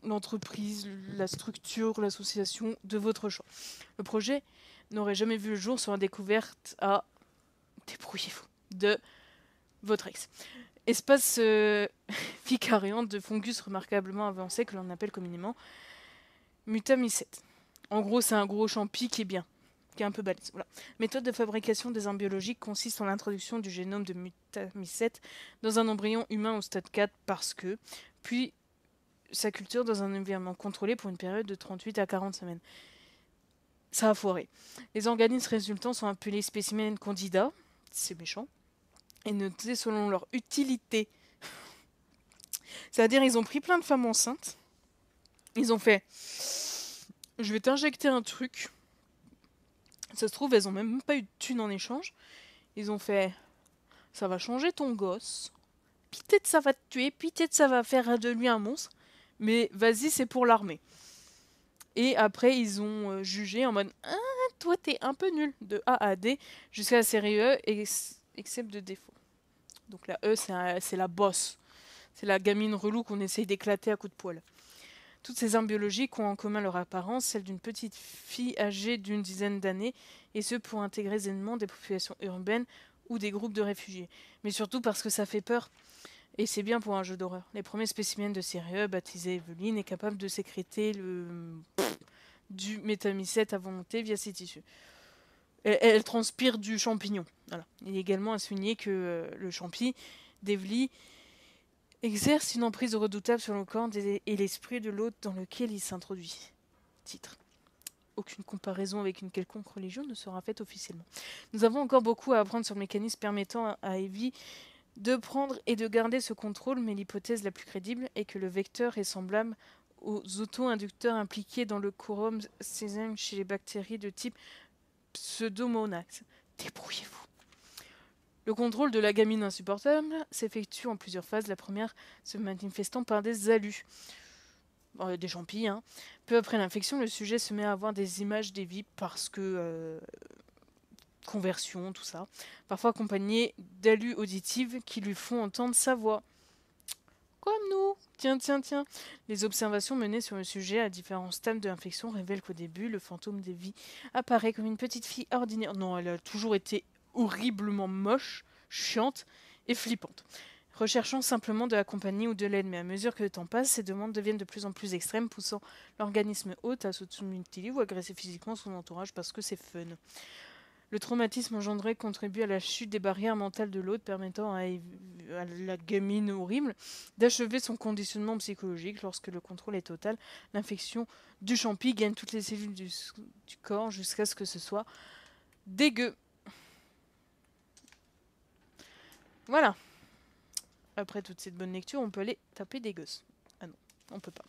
l'entreprise, la structure, l'association de votre choix. Le projet n'aurait jamais vu le jour sans la découverte à débrouillez-vous de votre ex. Espace vicariante de fungus remarquablement avancé que l'on appelle communément mutamycète. En gros, c'est un gros champi qui est bien, qui est un peu balèze. Voilà. Méthode de fabrication des armes biologiques consiste en l'introduction du génome de mutamycète dans un embryon humain au stade 4 parce que, puis sa culture dans un environnement contrôlé pour une période de 38 à 40 semaines. Ça a foiré. Les organismes résultants sont appelés spécimens candidats, c'est méchant, et notés selon leur utilité. C'est-à-dire, ils ont pris plein de femmes enceintes, ils ont fait « Je vais t'injecter un truc », ça se trouve, elles ont même pas eu de thune en échange, ils ont fait « Ça va changer ton gosse, puis peut-être ça va te tuer, puis peut-être ça va faire de lui un monstre, mais vas-y, c'est pour l'armée ». Et après, ils ont jugé en mode « Ah, toi, t'es un peu nul » de A à D jusqu'à la série E, excepte de défaut. Donc la E, c'est la bosse. C'est la gamine relou qu'on essaye d'éclater à coups de poil. Toutes ces armes biologiques ont en commun leur apparence, celle d'une petite fille âgée d'une dizaine d'années, et ce pour intégrer aisément des populations urbaines ou des groupes de réfugiés. Mais surtout parce que ça fait peur. Et c'est bien pour un jeu d'horreur. Les premiers spécimens de série E, baptisés Eveline, est capable de sécréter du métamycète à volonté via ses tissus. Elle transpire du champignon. Voilà. Il est également à souligner que le champi, Devli, exerce une emprise redoutable sur le corps et l'esprit de l'hôte dans lequel il s'introduit. Titre. Aucune comparaison avec une quelconque religion ne sera faite officiellement. Nous avons encore beaucoup à apprendre sur le mécanisme permettant à Evie de prendre et de garder ce contrôle, mais l'hypothèse la plus crédible est que le vecteur est semblable aux auto-inducteurs impliqués dans le quorum sésame chez les bactéries de type Pseudomonas. Débrouillez-vous. Le contrôle de la gamine insupportable s'effectue en plusieurs phases, la première se manifestant par des alus. Des champis, hein. Peu après l'infection, le sujet se met à avoir des images d'Evie parce que conversion, tout ça, parfois accompagnées d'alus auditives qui lui font entendre sa voix. Comme nous. Tiens. Les observations menées sur le sujet à différents stades de l'infection révèlent qu'au début, le fantôme d'Evie apparaît comme une petite fille ordinaire. Non, elle a toujours été horriblement moche, chiante et flippante, recherchant simplement de la compagnie ou de l'aide. Mais à mesure que le temps passe, ces demandes deviennent de plus en plus extrêmes, poussant l'organisme hôte à s'automutiler ou agresser physiquement son entourage parce que c'est fun. Le traumatisme engendré contribue à la chute des barrières mentales de l'hôte, permettant à la gamine horrible d'achever son conditionnement psychologique. Lorsque le contrôle est total, l'infection du champi gagne toutes les cellules du corps jusqu'à ce que ce soit dégueu. Voilà. Après toute cette bonne lecture, on peut aller taper des gosses. Ah non, on peut pas.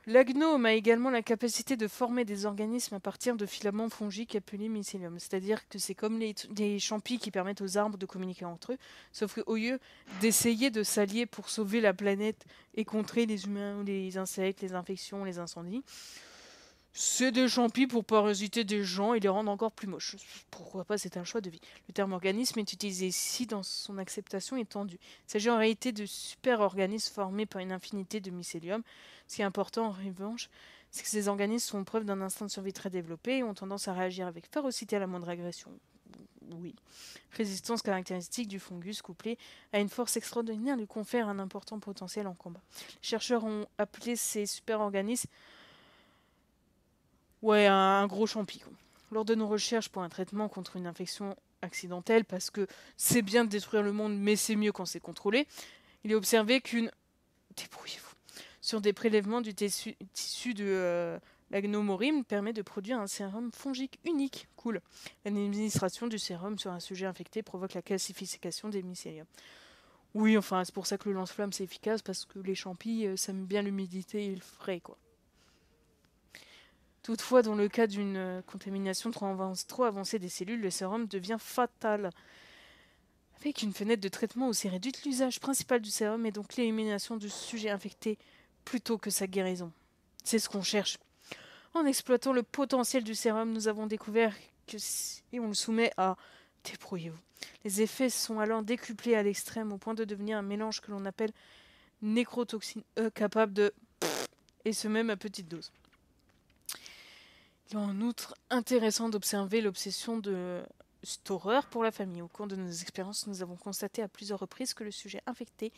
La gnome a également la capacité de former des organismes à partir de filaments fongiques appelés mycélium. C'est-à-dire que c'est comme des champis qui permettent aux arbres de communiquer entre eux, sauf qu'au lieu d'essayer de s'allier pour sauver la planète et contrer les humains, les insectes, les infections, les incendies, c'est des champis pour parasiter des gens et les rendre encore plus moches. Pourquoi pas, c'est un choix de vie. Le terme organisme est utilisé ici dans son acceptation étendue. Il s'agit en réalité de super-organismes formés par une infinité de mycélium. Ce qui est important en revanche, c'est que ces organismes font preuve d'un instinct de survie très développé et ont tendance à réagir avec férocité à la moindre agression. Oui. Résistance caractéristique du fungus couplée à une force extraordinaire lui confère un important potentiel en combat. Les chercheurs ont appelé ces super-organismes un gros champi. Lors de nos recherches pour un traitement contre une infection accidentelle, parce que c'est bien de détruire le monde, mais c'est mieux quand c'est contrôlé, il est observé qu'une... Débrouillez-vous. Sur des prélèvements du tissu de la gnomorime permet de produire un sérum fongique unique. Cool. L'administration du sérum sur un sujet infecté provoque la calcification des mycéliums. Oui, enfin, c'est pour ça que le lance-flamme c'est efficace, parce que les champis, ça aime bien l'humidité et le frais, quoi. Toutefois, dans le cas d'une contamination trop avancée des cellules, le sérum devient fatal. Avec une fenêtre de traitement aussi réduite, l'usage principal du sérum est donc l'élimination du sujet infecté plutôt que sa guérison. C'est ce qu'on cherche. En exploitant le potentiel du sérum, nous avons découvert que si on le soumet à... Débrouillez-vous. Les effets sont alors décuplés à l'extrême au point de devenir un mélange que l'on appelle nécrotoxine E capable de... et ce même à petite dose. Il est en outre intéressant d'observer l'obsession de Storer pour la famille. Au cours de nos expériences, nous avons constaté à plusieurs reprises que le sujet infecté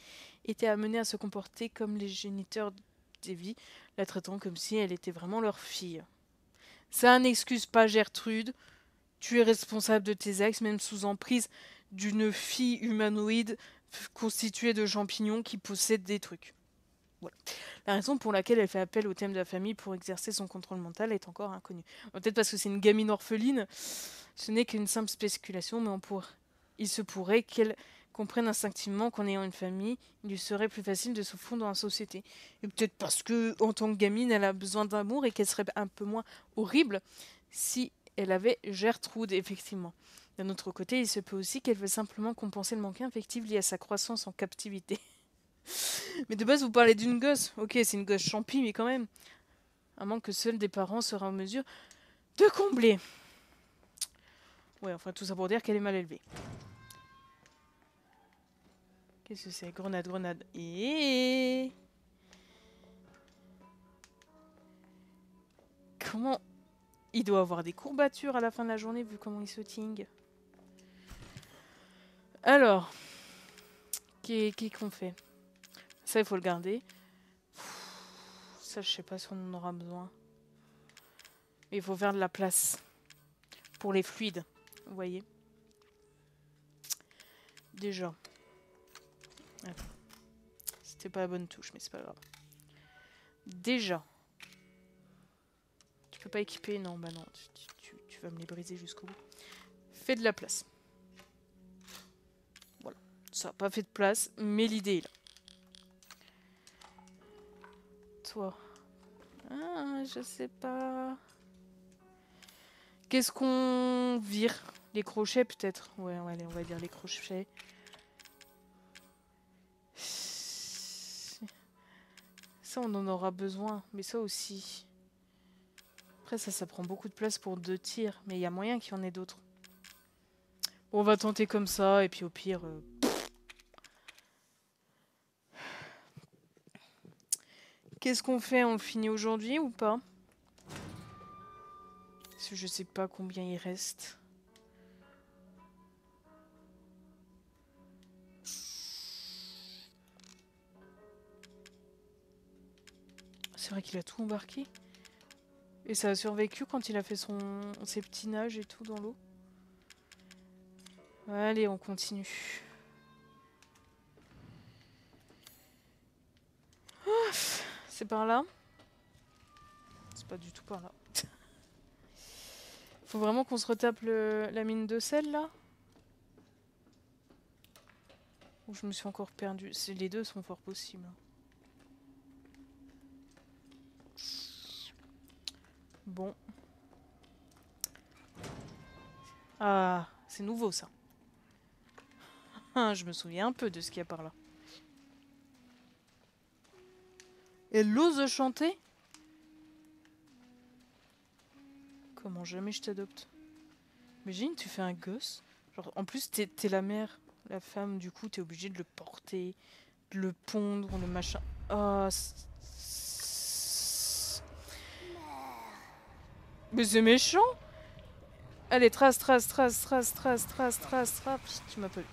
était amené à se comporter comme les géniteurs d'Evie, la traitant comme si elle était vraiment leur fille. Ça n'excuse pas Gertrude. Tu es responsable de tes actes, même sous emprise d'une fille humanoïde constituée de champignons qui possède des trucs. Voilà. La raison pour laquelle elle fait appel au thème de la famille pour exercer son contrôle mental est encore inconnue. Peut-être parce que c'est une gamine orpheline, ce n'est qu'une simple spéculation, mais il se pourrait qu'elle comprenne instinctivement qu'en ayant une famille, il lui serait plus facile de se fondre dans la société. Et peut-être parce que, en tant que gamine, elle a besoin d'amour et qu'elle serait un peu moins horrible si elle avait Gertrude, effectivement. D'un autre côté, il se peut aussi qu'elle veuille simplement compenser le manque affectif lié à sa croissance en captivité. Mais de base, vous parlez d'une gosse. Ok, c'est une gosse champi, mais quand même. Un manque que seul des parents sera en mesure de combler. Ouais, enfin, tout ça pour dire qu'elle est mal élevée. Qu'est-ce que c'est? Grenade. Et... Comment... Il doit avoir des courbatures à la fin de la journée, vu comment il se ting. Alors... Qu'est-ce qu'on fait? Ça, il faut le garder. Ça, je sais pas si on en aura besoin. Il faut faire de la place pour les fluides, vous voyez. Déjà. Attends. C'était pas la bonne touche, mais c'est pas grave. Déjà. Tu peux pas équiper? Non, bah non. Tu vas me les briser jusqu'au bout. Fais de la place. Voilà. Ça n'a pas fait de place, mais l'idée est là. Toi. Ah, je sais pas. Qu'est-ce qu'on vire? Les crochets peut-être? Ouais, allez, on va dire les crochets. Ça, on en aura besoin, mais ça aussi. Après, ça prend beaucoup de place pour 2 tirs, mais il y a moyen qu'il y en ait d'autres. Bon, on va tenter comme ça, et puis au pire... Qu'est-ce qu'on fait? On le finit aujourd'hui ou pas? Parce que je sais pas combien il reste. C'est vrai qu'il a tout embarqué. Et ça a survécu quand il a fait ses petits nages et tout dans l'eau. Allez, on continue. C'est par là? C'est pas du tout par là. Faut vraiment qu'on se retape la mine de sel là? Ou je me suis encore perdue? Les deux sont fort possibles. Bon. Ah, c'est nouveau ça. Je me souviens un peu de ce qu'il y a par là. Elle ose chanter? Comment jamais je t'adopte? Imagine, tu fais un gosse. Genre, en plus, t'es la mère, la femme, du coup, t'es obligé de le porter, de le pondre, le machin. Ah, mais c'est méchant! Allez, trace. Tu m'appelles.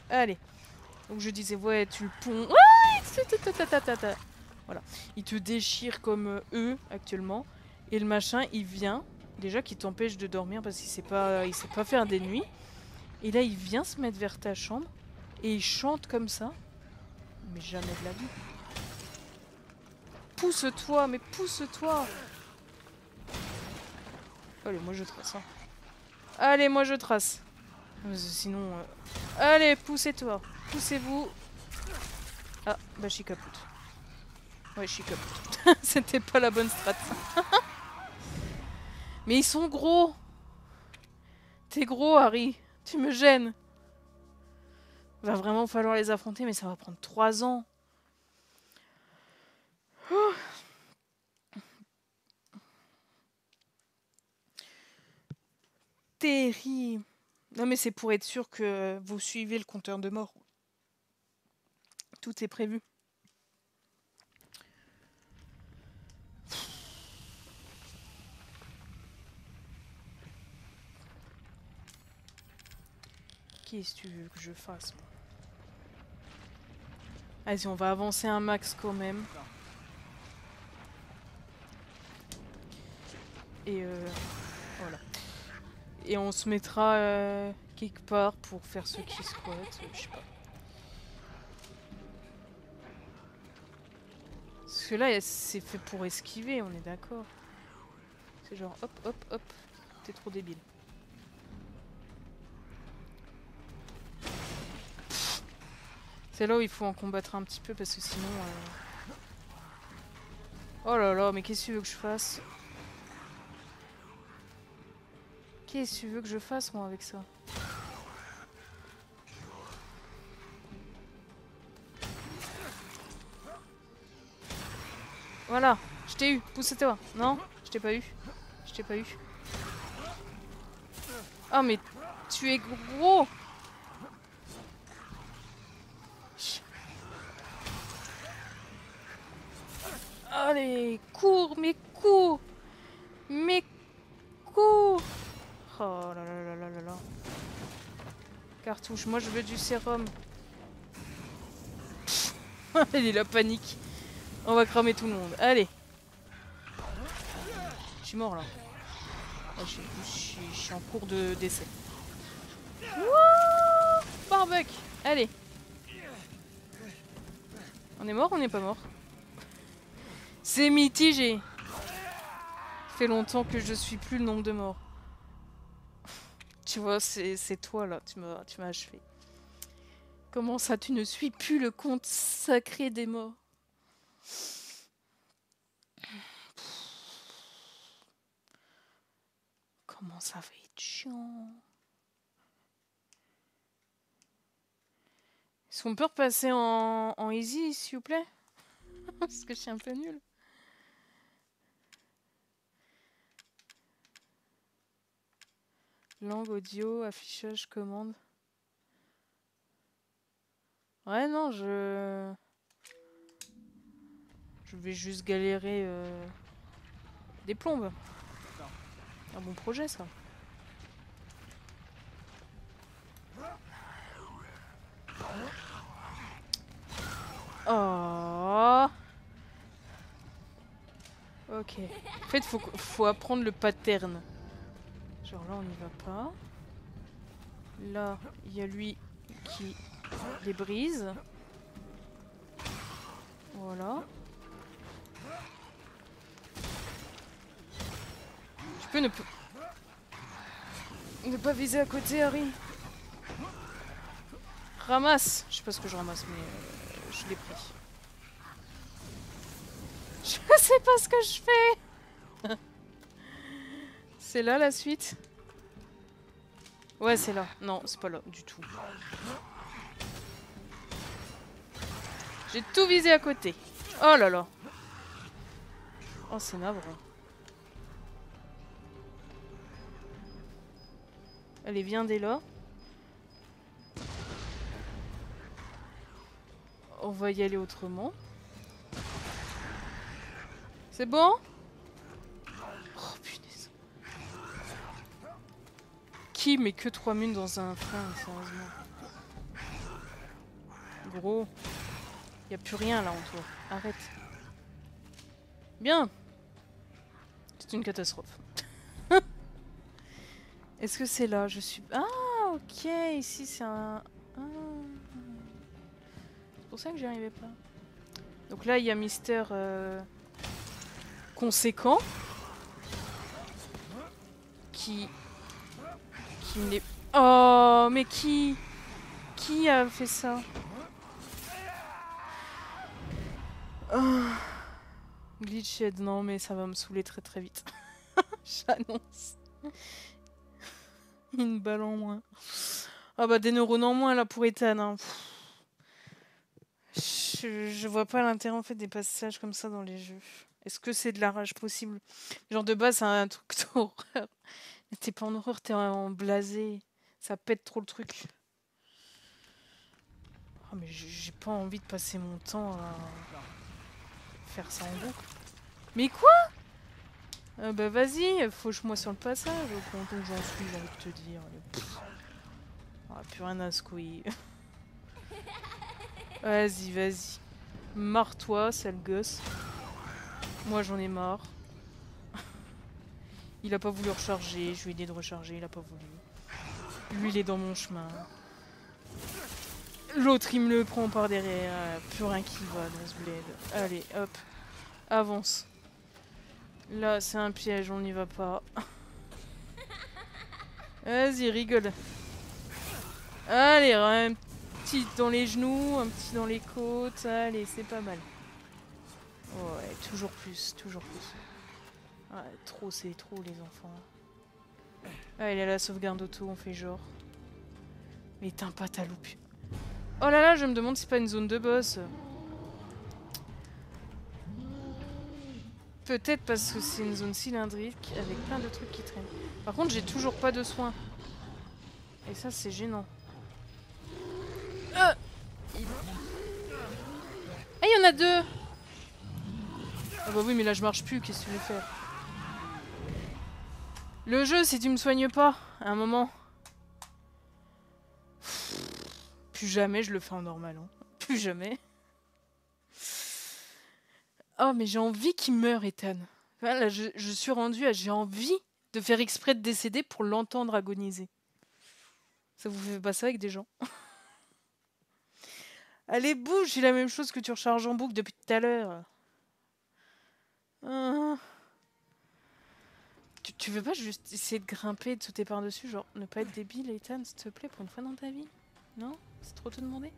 Allez. Donc je disais, ouais, tu le ponds. Voilà. Il te déchire comme eux, actuellement. Et le machin, il vient. Déjà, qui t'empêche de dormir parce qu'il sait pas faire des nuits. Et là, il vient se mettre vers ta chambre. Et il chante comme ça. Mais jamais de la vie. Pousse-toi, mais pousse-toi! Allez, moi je trace. Hein. Allez, moi je trace. Sinon... Allez, poussez-toi. Poussez-vous. Ah, bah je suis capote. Ouais, je suis capote. C'était pas la bonne strat. Mais ils sont gros. T'es gros, Harry. Tu me gênes. Va vraiment falloir les affronter, mais ça va prendre 3 ans. Oh. Terrible. Non mais c'est pour être sûr que vous suivez le compteur de mort. Tout est prévu. Qu'est-ce que tu veux que je fasse? Vas-y, on va avancer un max quand même. Et voilà. Et on se mettra quelque part pour faire ceux qui squattent, je sais pas. Parce que là, c'est fait pour esquiver, on est d'accord. C'est genre hop. T'es trop débile. C'est là où il faut en combattre un petit peu parce que sinon... Oh là là, mais qu'est-ce que tu veux que je fasse? Qu'est-ce que tu veux que je fasse, moi, avec ça? Voilà, je t'ai eu, pousse-toi. Non, je t'ai pas eu. Je t'ai pas eu. Ah, mais tu es gros! Allez, cours, mais cours! Mais cours! Oh là là là là là là. Cartouche, moi je veux du sérum. Il est la panique. On va cramer tout le monde. Allez. suis mort là. Ah, je suis en cours de décès. Wouh, barbecue. Allez. On est mort ou on n'est pas mort? C'est mitigé. Ça fait longtemps que je suis plus le nombre de morts. Tu vois, c'est toi là, tu m'as achevé. Comment ça, tu ne suis plus le compte sacré des morts? Comment ça va être chiant. Est-ce qu'on peut repasser en easy, s'il vous plaît? Parce que je suis un peu nulle. Langue, audio, affichage, commande. Ouais, non, je vais juste galérer des plombes. Un bon projet, ça. Oh. Ok. En fait, faut apprendre le pattern. Genre là, on n'y va pas. Là, il y a lui qui les brise. Voilà. Tu peux ne pas viser à côté, Harry. Ramasse. Je sais pas ce que je ramasse, mais je l'ai pris. Je sais pas ce que je fais. C'est là la suite? Ouais, c'est là. Non, c'est pas là du tout. J'ai tout visé à côté. Oh là là. Oh, c'est navrant. Allez, viens dès là. On va y aller autrement. C'est bon? Oh punaise. Qui met que 3 munes dans un frein, sérieusement? Gros. Y a plus rien là autour. Arrête. Bien. C'est une catastrophe. Est-ce que c'est là? Je suis... Ah, ok. Ici, c'est un... Ah. C'est pour ça que j'y arrivais pas. Donc là, il y a Mister... Conséquent. Qui me les... Oh, mais qui a fait ça? Oh. Glitched, non, mais ça va me saouler très très vite. J'annonce. Une balle en moins. Ah bah des neurones en moins là pour Ethan. Hein. Je vois pas l'intérêt en fait des passages comme ça dans les jeux. Est-ce que c'est de la rage possible? Genre de base c'est un truc d'horreur. T'es pas en horreur, t'es en blasé. Ça pète trop le truc. Oh mais j'ai pas envie de passer mon temps à faire ça en boucle. Mais quoi? Bah vas-y, fauche-moi sur le passage, au point où j'en suis, j'ai envie de te dire. Ah, plus rien à secouer. Vas-y, vas-y. Marre-toi, sale gosse. Moi j'en ai marre. Il a pas voulu recharger, je lui ai dit de recharger, il a pas voulu. Lui il est dans mon chemin. L'autre il me le prend par derrière, plus rien qui va dans ce bled. Allez, hop, avance. Là, c'est un piège, on n'y va pas. Vas-y, rigole. Allez, un petit dans les genoux, un petit dans les côtes. Allez, c'est pas mal. Ouais, toujours plus, toujours plus. Ouais, trop, c'est trop, les enfants. Allez, la sauvegarde auto, on fait genre. Mais t'es un pataloupe. Oh là là, je me demande si c'est pas une zone de boss. Peut-être parce que c'est une zone cylindrique avec plein de trucs qui traînent. Par contre, j'ai toujours pas de soins. Et ça, c'est gênant. Ah, il y en a deux! Ah bah oui, mais là, je marche plus. Qu'est-ce que tu veux faire? Le jeu, si tu me soignes pas, à un moment... Plus jamais je le fais en normal. Hein. Plus jamais. Oh, mais j'ai envie qu'il meure, Ethan. Enfin, là, je suis rendue à... J'ai envie de faire exprès de décéder pour l'entendre agoniser. Ça vous fait pas ça avec des gens? Allez, bouge, c'est la même chose que tu recharges en boucle depuis tout à l'heure. Ah. Tu veux pas juste essayer de grimper et de sauter par-dessus? Genre, ne pas être débile, Ethan, s'il te plaît, pour une fois dans ta vie? Non? C'est trop te demander?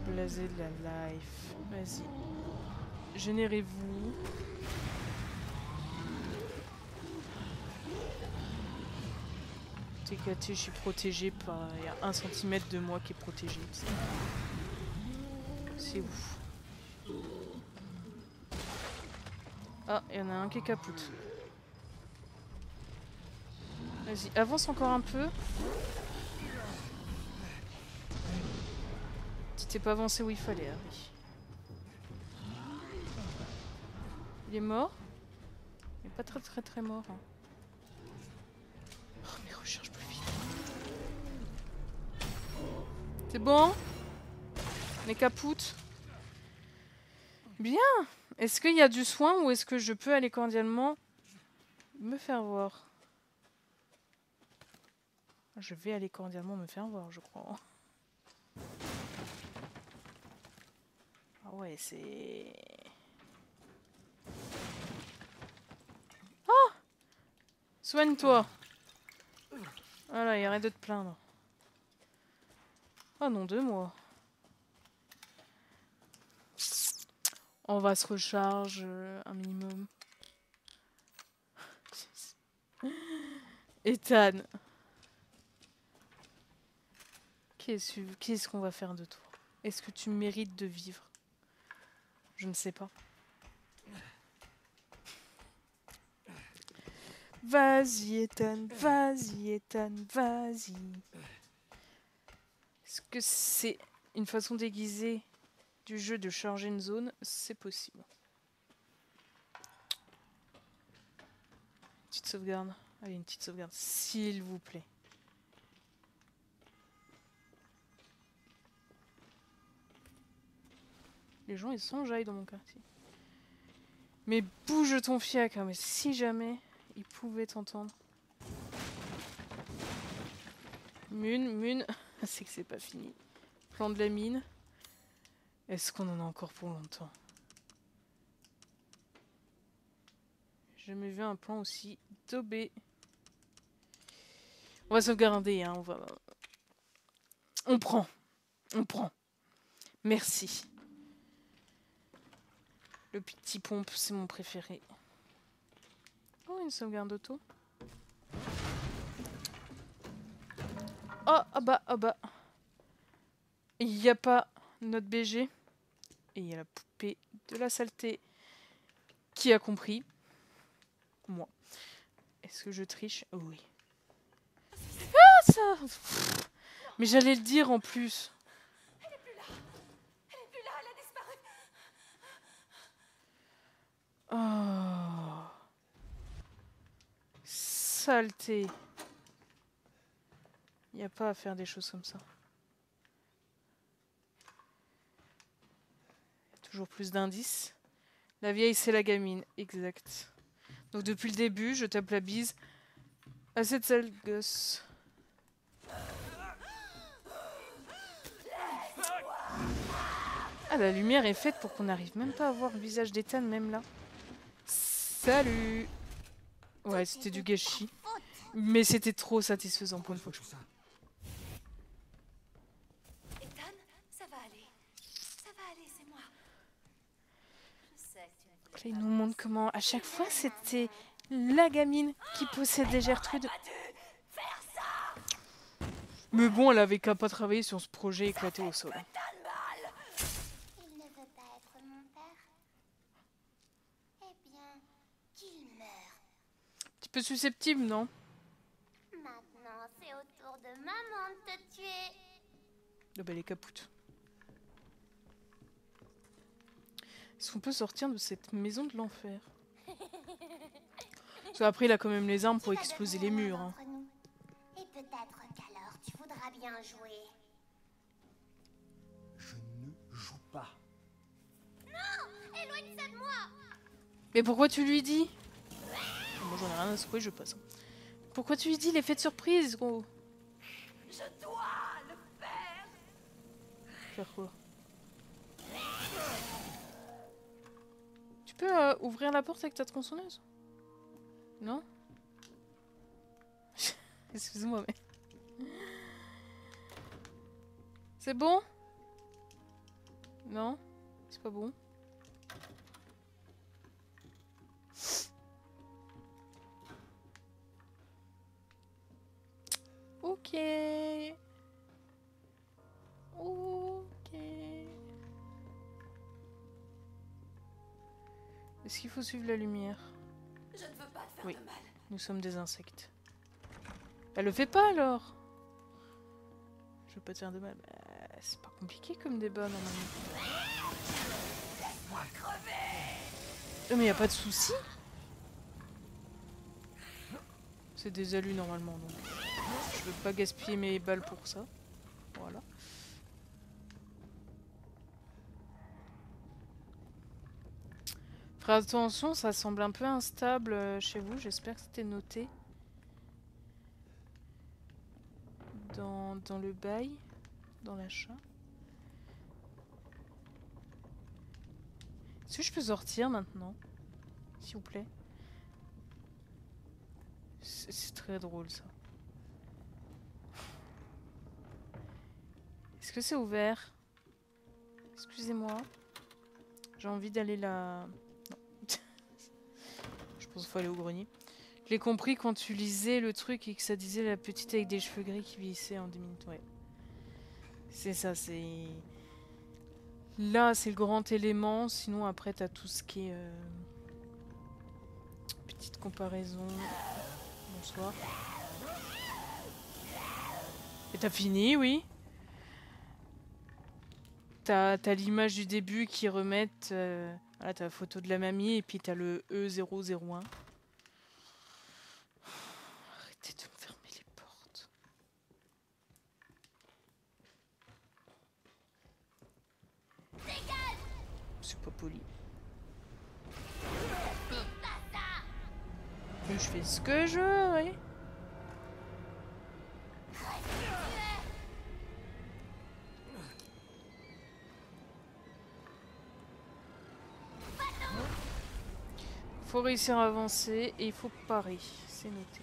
Blasé de la life. Vas-y. Générez-vous. T'es gâté, je suis protégée par... Il y a 1 cm de moi qui est protégé. C'est ouf. Ah, il y en a un qui est capoute. Vas-y, avance encore un peu. Tu t'es pas avancé où il fallait, Harry. Il est mort? Il est pas très mort. Hein. Oh, mais recharge plus vite. C'est bon? On est capoute? Bien! Est-ce qu'il y a du soin ou est-ce que je peux aller cordialement me faire voir? Je vais aller cordialement me faire voir, je crois. Ah ouais, c'est... Ah! Soigne-toi! Voilà, et arrête de te plaindre. Oh non, 2 mois. On va se recharge un minimum. Ethan. Qu'est-ce qu'on va faire de toi? Est-ce que tu mérites de vivre? Je ne sais pas. Vas-y, Ethan. Vas-y, Ethan. Vas-y. Est-ce que c'est une façon déguisée du jeu de changer une zone? C'est possible. Petite sauvegarde. Allez, une petite sauvegarde, s'il vous plaît. Les gens, ils s'enjaillent dans mon quartier. Mais bouge ton fiac, hein, mais si jamais ils pouvaient t'entendre. Mune. C'est que c'est pas fini. Plan de la mine. Est-ce qu'on en a encore pour longtemps? J'ai jamais vu un plan aussi daubé. On va sauvegarder, hein, On prend. Merci. Le petit pompe, c'est mon préféré. Oh, une sauvegarde auto. Oh, ah bah. Il n'y a pas notre BG. Et il y a la poupée de la saleté qui a compris. Moi. Est-ce que je triche? Oh, oui. Ah, ça! Mais j'allais le dire en plus. Elle est plus là. Elle a disparu. Oh. Saleté. Il n'y a pas à faire des choses comme ça. Toujours plus d'indices. La vieille, c'est la gamine. Exact. Donc depuis le début, je tape la bise à cette sale gosse. Ah, la lumière est faite pour qu'on n'arrive même pas à voir le visage d'Ethan, même là. Salut! Ouais, c'était du gâchis. Mais c'était trop satisfaisant pour une fois. Ethan, ça va aller. Ça va aller, c'est moi. Je sais que tu ne voulais Là, il pas nous montre comment, à chaque fois, c'était la gamine qui possédait Gertrude. Mais bon, elle avait qu'à pas travailler sur ce projet éclaté au sol. Il ne veut pas être mon père. Eh bien, qu'il meure. Un petit peu susceptible, non? Maintenant, c'est au tour de maman de te tuer. Ah bah, les capoutes. Est-ce qu'on peut sortir de cette maison de l'enfer? Parce qu'après, il a quand même les armes pour exploser les murs. Hein. Et peut-être qu'alors tu voudras bien jouer. Mais pourquoi tu lui dis? Moi j'en ai rien à secouer, je passe. Pourquoi tu lui dis l'effet de surprise, gros? Je dois le faire. Faire quoi? Tu peux ouvrir la porte avec ta tronçonneuse? Non? Excuse-moi, mais... C'est bon? Non? C'est pas bon? Ok. Ok. Est-ce qu'il faut suivre la lumière? Je ne veux pas te faire Oui. de mal. Nous sommes des insectes. Elle le fait pas alors? Je veux pas te faire de mal. Bah, c'est pas compliqué comme débat normalement. Laisse-moi crever. Mais y a pas de souci. C'est des alus normalement donc. Je veux pas gaspiller mes balles pour ça. Voilà. Faites attention, ça semble un peu instable chez vous. J'espère que c'était noté. Dans le bail. Dans l'achat. Est-ce que je peux sortir maintenant? S'il vous plaît. C'est très drôle ça. Est-ce que c'est ouvert? Excusez-moi. J'ai envie d'aller là... Non. Je pense qu'il faut aller au grenier. Je l'ai compris quand tu lisais le truc et que ça disait la petite avec des cheveux gris qui vieillissait en 10 minutes. Ouais. C'est ça, c'est... Là, c'est le grand élément. Sinon, après, t'as tout ce qui est... Petite comparaison. Bonsoir. Et t'as fini, oui. T'as l'image du début qui remettent... Voilà, t'as la photo de la mamie et puis t'as le E001. Arrêtez de me fermer les portes. C'est pas poli. Mais je fais ce que je veux, oui. Faut réussir à avancer et il faut parer. C'est noté.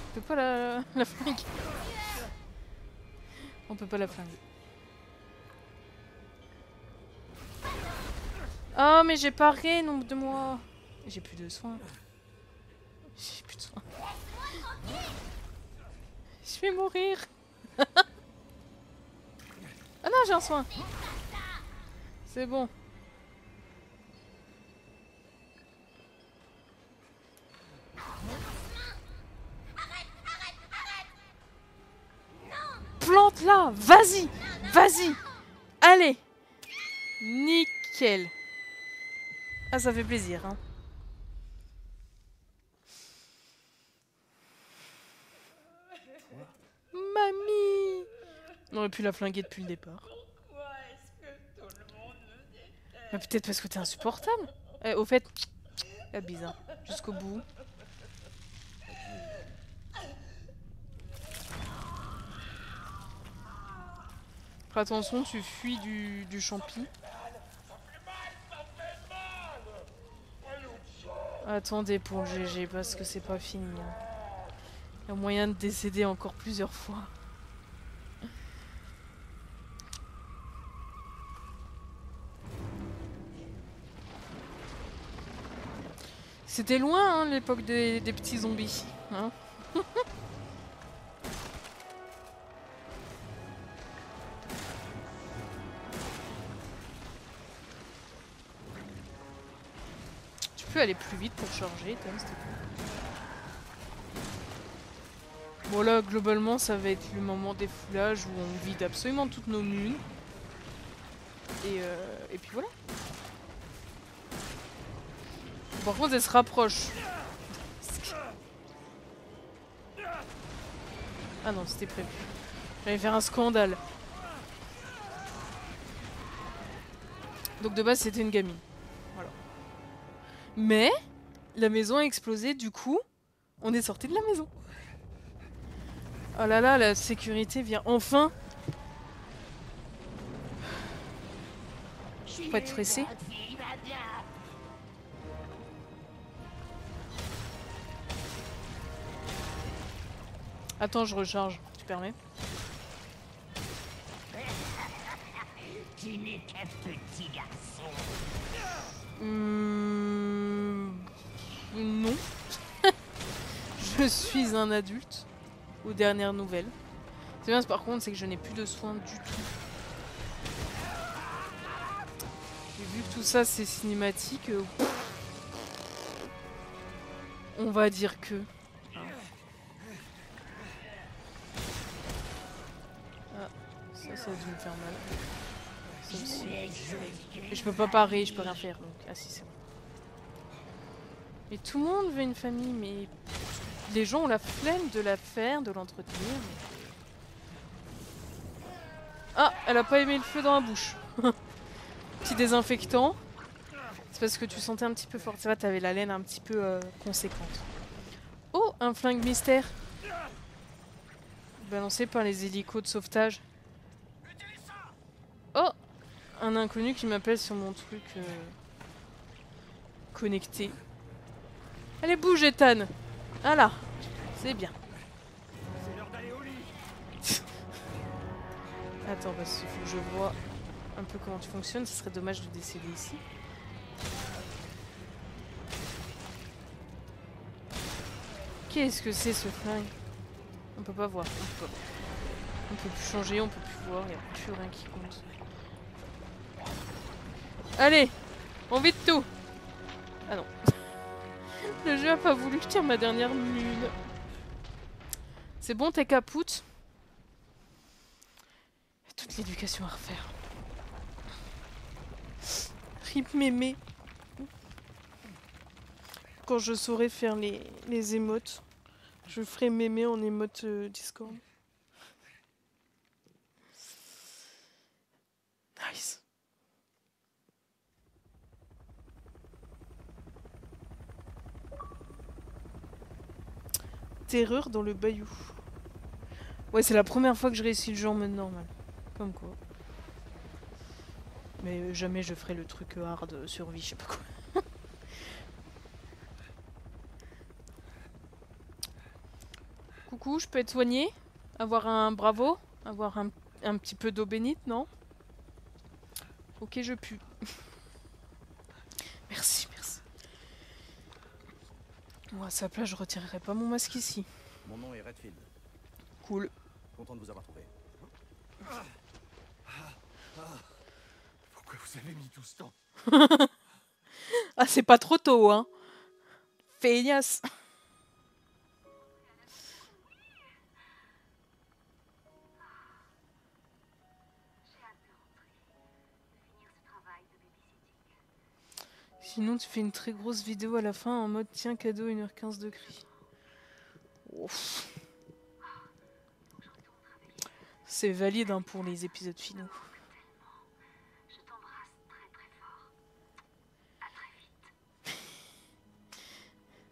On peut pas la flinguer. On peut pas la flinguer. Oh mais j'ai paré, nombre de mois. J'ai plus de soins. J'ai plus de soins. Je vais mourir. Ah non, j'ai un soin. C'est bon. Plante-la. Vas-y. Vas-y. Allez. Nickel. Ah, ça fait plaisir, hein. Mamie. On aurait pu la flinguer depuis le départ. Mais peut-être parce que t'es insupportable. Au fait, la bise, hein, jusqu'au bout. Fais attention, tu fuis du champi. Attendez pour le GG parce que c'est pas fini. Hein. Il y a moyen de décéder encore plusieurs fois. C'était loin, hein, l'époque des petits zombies. Hein. Tu peux aller plus vite pour charger, Tom, s'il te plaît. Bon là, globalement, ça va être le moment des foulages où on vide absolument toutes nos munes. Et puis voilà. Par contre, elle se rapproche. Ah non, c'était prévu. J'allais faire un scandale. Donc de base, c'était une gamine. Voilà. Mais la maison a explosé, du coup, on est sorti de la maison. Oh là là, la sécurité vient enfin. Faut pas être pressé. Attends, je recharge, tu permets? Tu n'es qu'un petit garçon. Non. Je suis un adulte. Aux dernières nouvelles. C'est bien, par contre, c'est que je n'ai plus de soins du tout. Et vu que tout ça, c'est cinématique, on va dire que... Ah, ça a dû me faire mal. Ça aussi. Et je peux pas parer, je peux rien faire. Donc... Ah si, c'est bon. Et tout le monde veut une famille, mais... Les gens ont la flemme de la faire, de l'entretenir. Ah, elle a pas aimé le feu dans la bouche. Petit désinfectant. C'est parce que tu sentais un petit peu fort. C'est vrai, t'avais la laine un petit peu conséquente. Oh, un flingue mystère. Balancé par les hélicos de sauvetage. Oh, un inconnu qui m'appelle sur mon truc connecté. Allez, bouge, Ethan. Ah là, c'est bien. C'est l'heure d'aller au lit. Attends, parce qu'il faut que je vois un peu comment tu fonctionnes. Ce serait dommage de décéder ici. Qu'est-ce que c'est ce flingue? On peut pas voir. On peut plus changer, on peut plus voir. Il n'y a plus rien qui compte. Allez, on vide tout. Ah non. Le jeu a pas voulu que je tire ma dernière mune. C'est bon, t'es capoute. Toute l'éducation à refaire. Rip mémé. Quand je saurai faire les émotes, je ferai mémé en émote Discord. Nice. Terreur dans le bayou. Ouais, c'est la première fois que je réussis le jeu en mode normal. Comme quoi. Mais jamais je ferai le truc hard survie, je sais pas quoi. Coucou, je peux être soigné? Avoir un bravo? Avoir un petit peu d'eau bénite, non? Ok, je pue. Merci, merci. Bon, à sa place, je retirerai pas mon masque ici. Mon nom est Redfield. Cool. Content de vous avoir trouvé. Pourquoi vous avez mis tout ce temps? Ah, c'est pas trop tôt, hein. Feignasse. Sinon, tu fais une très grosse vidéo à la fin en mode tiens, cadeau 1h15 de cri. Ouf. C'est valide hein, pour les épisodes finaux. Je t'embrasse très très fort. À très vite.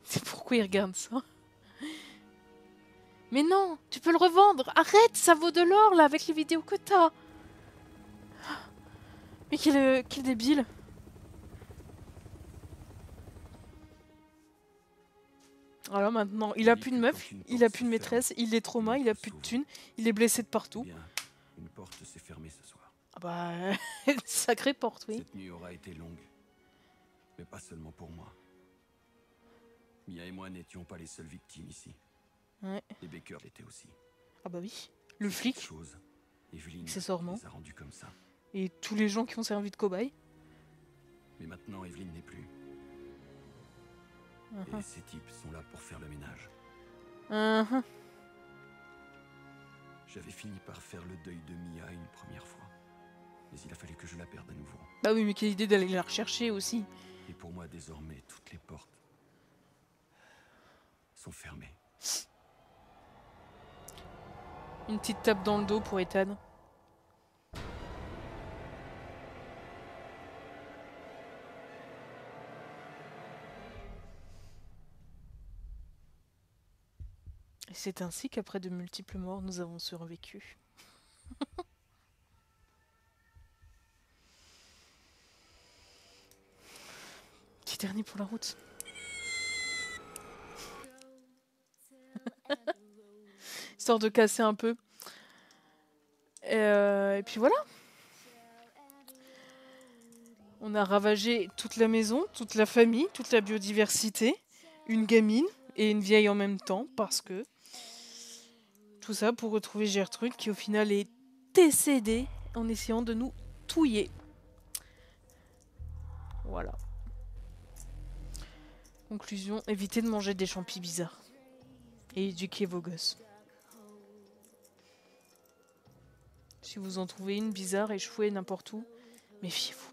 C'est pourquoi il regarde ça. Mais non, tu peux le revendre. Arrête, ça vaut de l'or là avec les vidéos que t'as. Mais quel débile. Alors maintenant, il a plus de meuf, il a plus de maîtresse, il est trauma, il a plus de thunes, il est blessé de partout. Bien, une porte s'est fermée ce soir. Ah bah, sacrée porte, oui. Cette nuit aura été longue. Mais pas seulement pour moi. Mia et moi n'étions pas les seules victimes ici. Ouais. Les Baker l'étaient aussi. Ah bah oui. Le flic, Chose, Evelyn accessoirement. les a rendus comme ça. Et tous les gens qui ont servi de cobaye. Mais maintenant, Evelyn n'est plus. Et ces types sont là pour faire le ménage. J'avais fini par faire le deuil de Mia une première fois. Mais il a fallu que je la perde à nouveau. Bah oui, mais quelle idée d'aller la rechercher aussi. Et pour moi, désormais, toutes les portes sont fermées. Une petite tape dans le dos pour Ethan. c'est ainsi qu'après de multiples morts, nous avons survécu. Petit dernier pour la route. Histoire de casser un peu. Et puis voilà. On a ravagé toute la maison, toute la famille, toute la biodiversité, une gamine et une vieille en même temps, parce que tout ça pour retrouver Gertrude qui au final est décédée en essayant de nous touiller. Voilà. Conclusion, évitez de manger des champis bizarres. Et éduquez vos gosses. Si vous en trouvez une bizarre échouée n'importe où, méfiez-vous.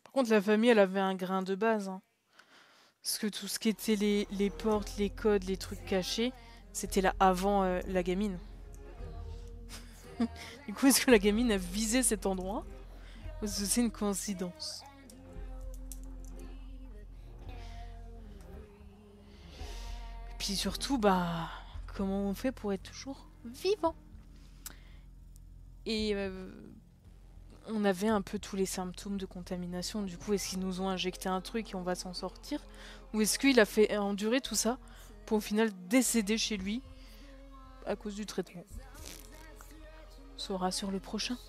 Par contre, la famille, elle avait un grain de base. Hein. Parce que tout ce qui était les portes, les codes, les trucs cachés, c'était là avant la gamine. Du coup, est-ce que la gamine a visé cet endroit? Ou est-ce que c'est une coïncidence? Et puis surtout, bah, comment on fait pour être toujours vivant? Et on avait un peu tous les symptômes de contamination. Du coup, est-ce qu'ils nous ont injecté un truc et on va s'en sortir? Ou est-ce qu'il a fait endurer tout ça pour au final décéder chez lui à cause du traitement? On saura sur le prochain.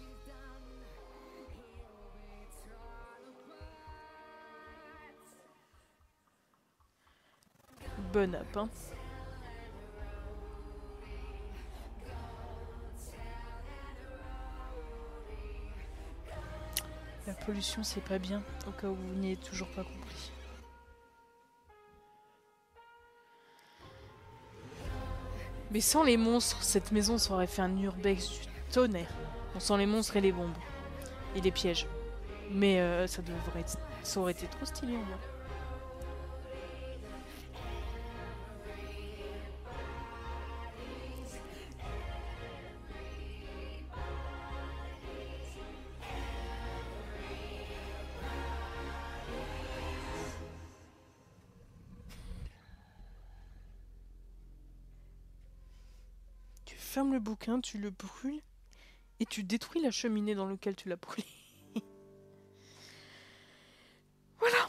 Bonne app, hein. La pollution, c'est pas bien, au cas où vous n'y avez toujours pas compris. Mais sans les monstres, cette maison ça aurait fait un urbex du tonnerre. On sent les monstres et les bombes. Et les pièges. Mais ça aurait été trop stylé, en vrai. Tu fermes le bouquin, tu le brûles et tu détruis la cheminée dans laquelle tu l'as brûlé. Voilà.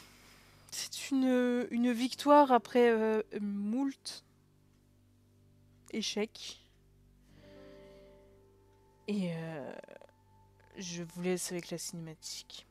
C'est une victoire après moult échecs. Et je vous laisse avec la cinématique.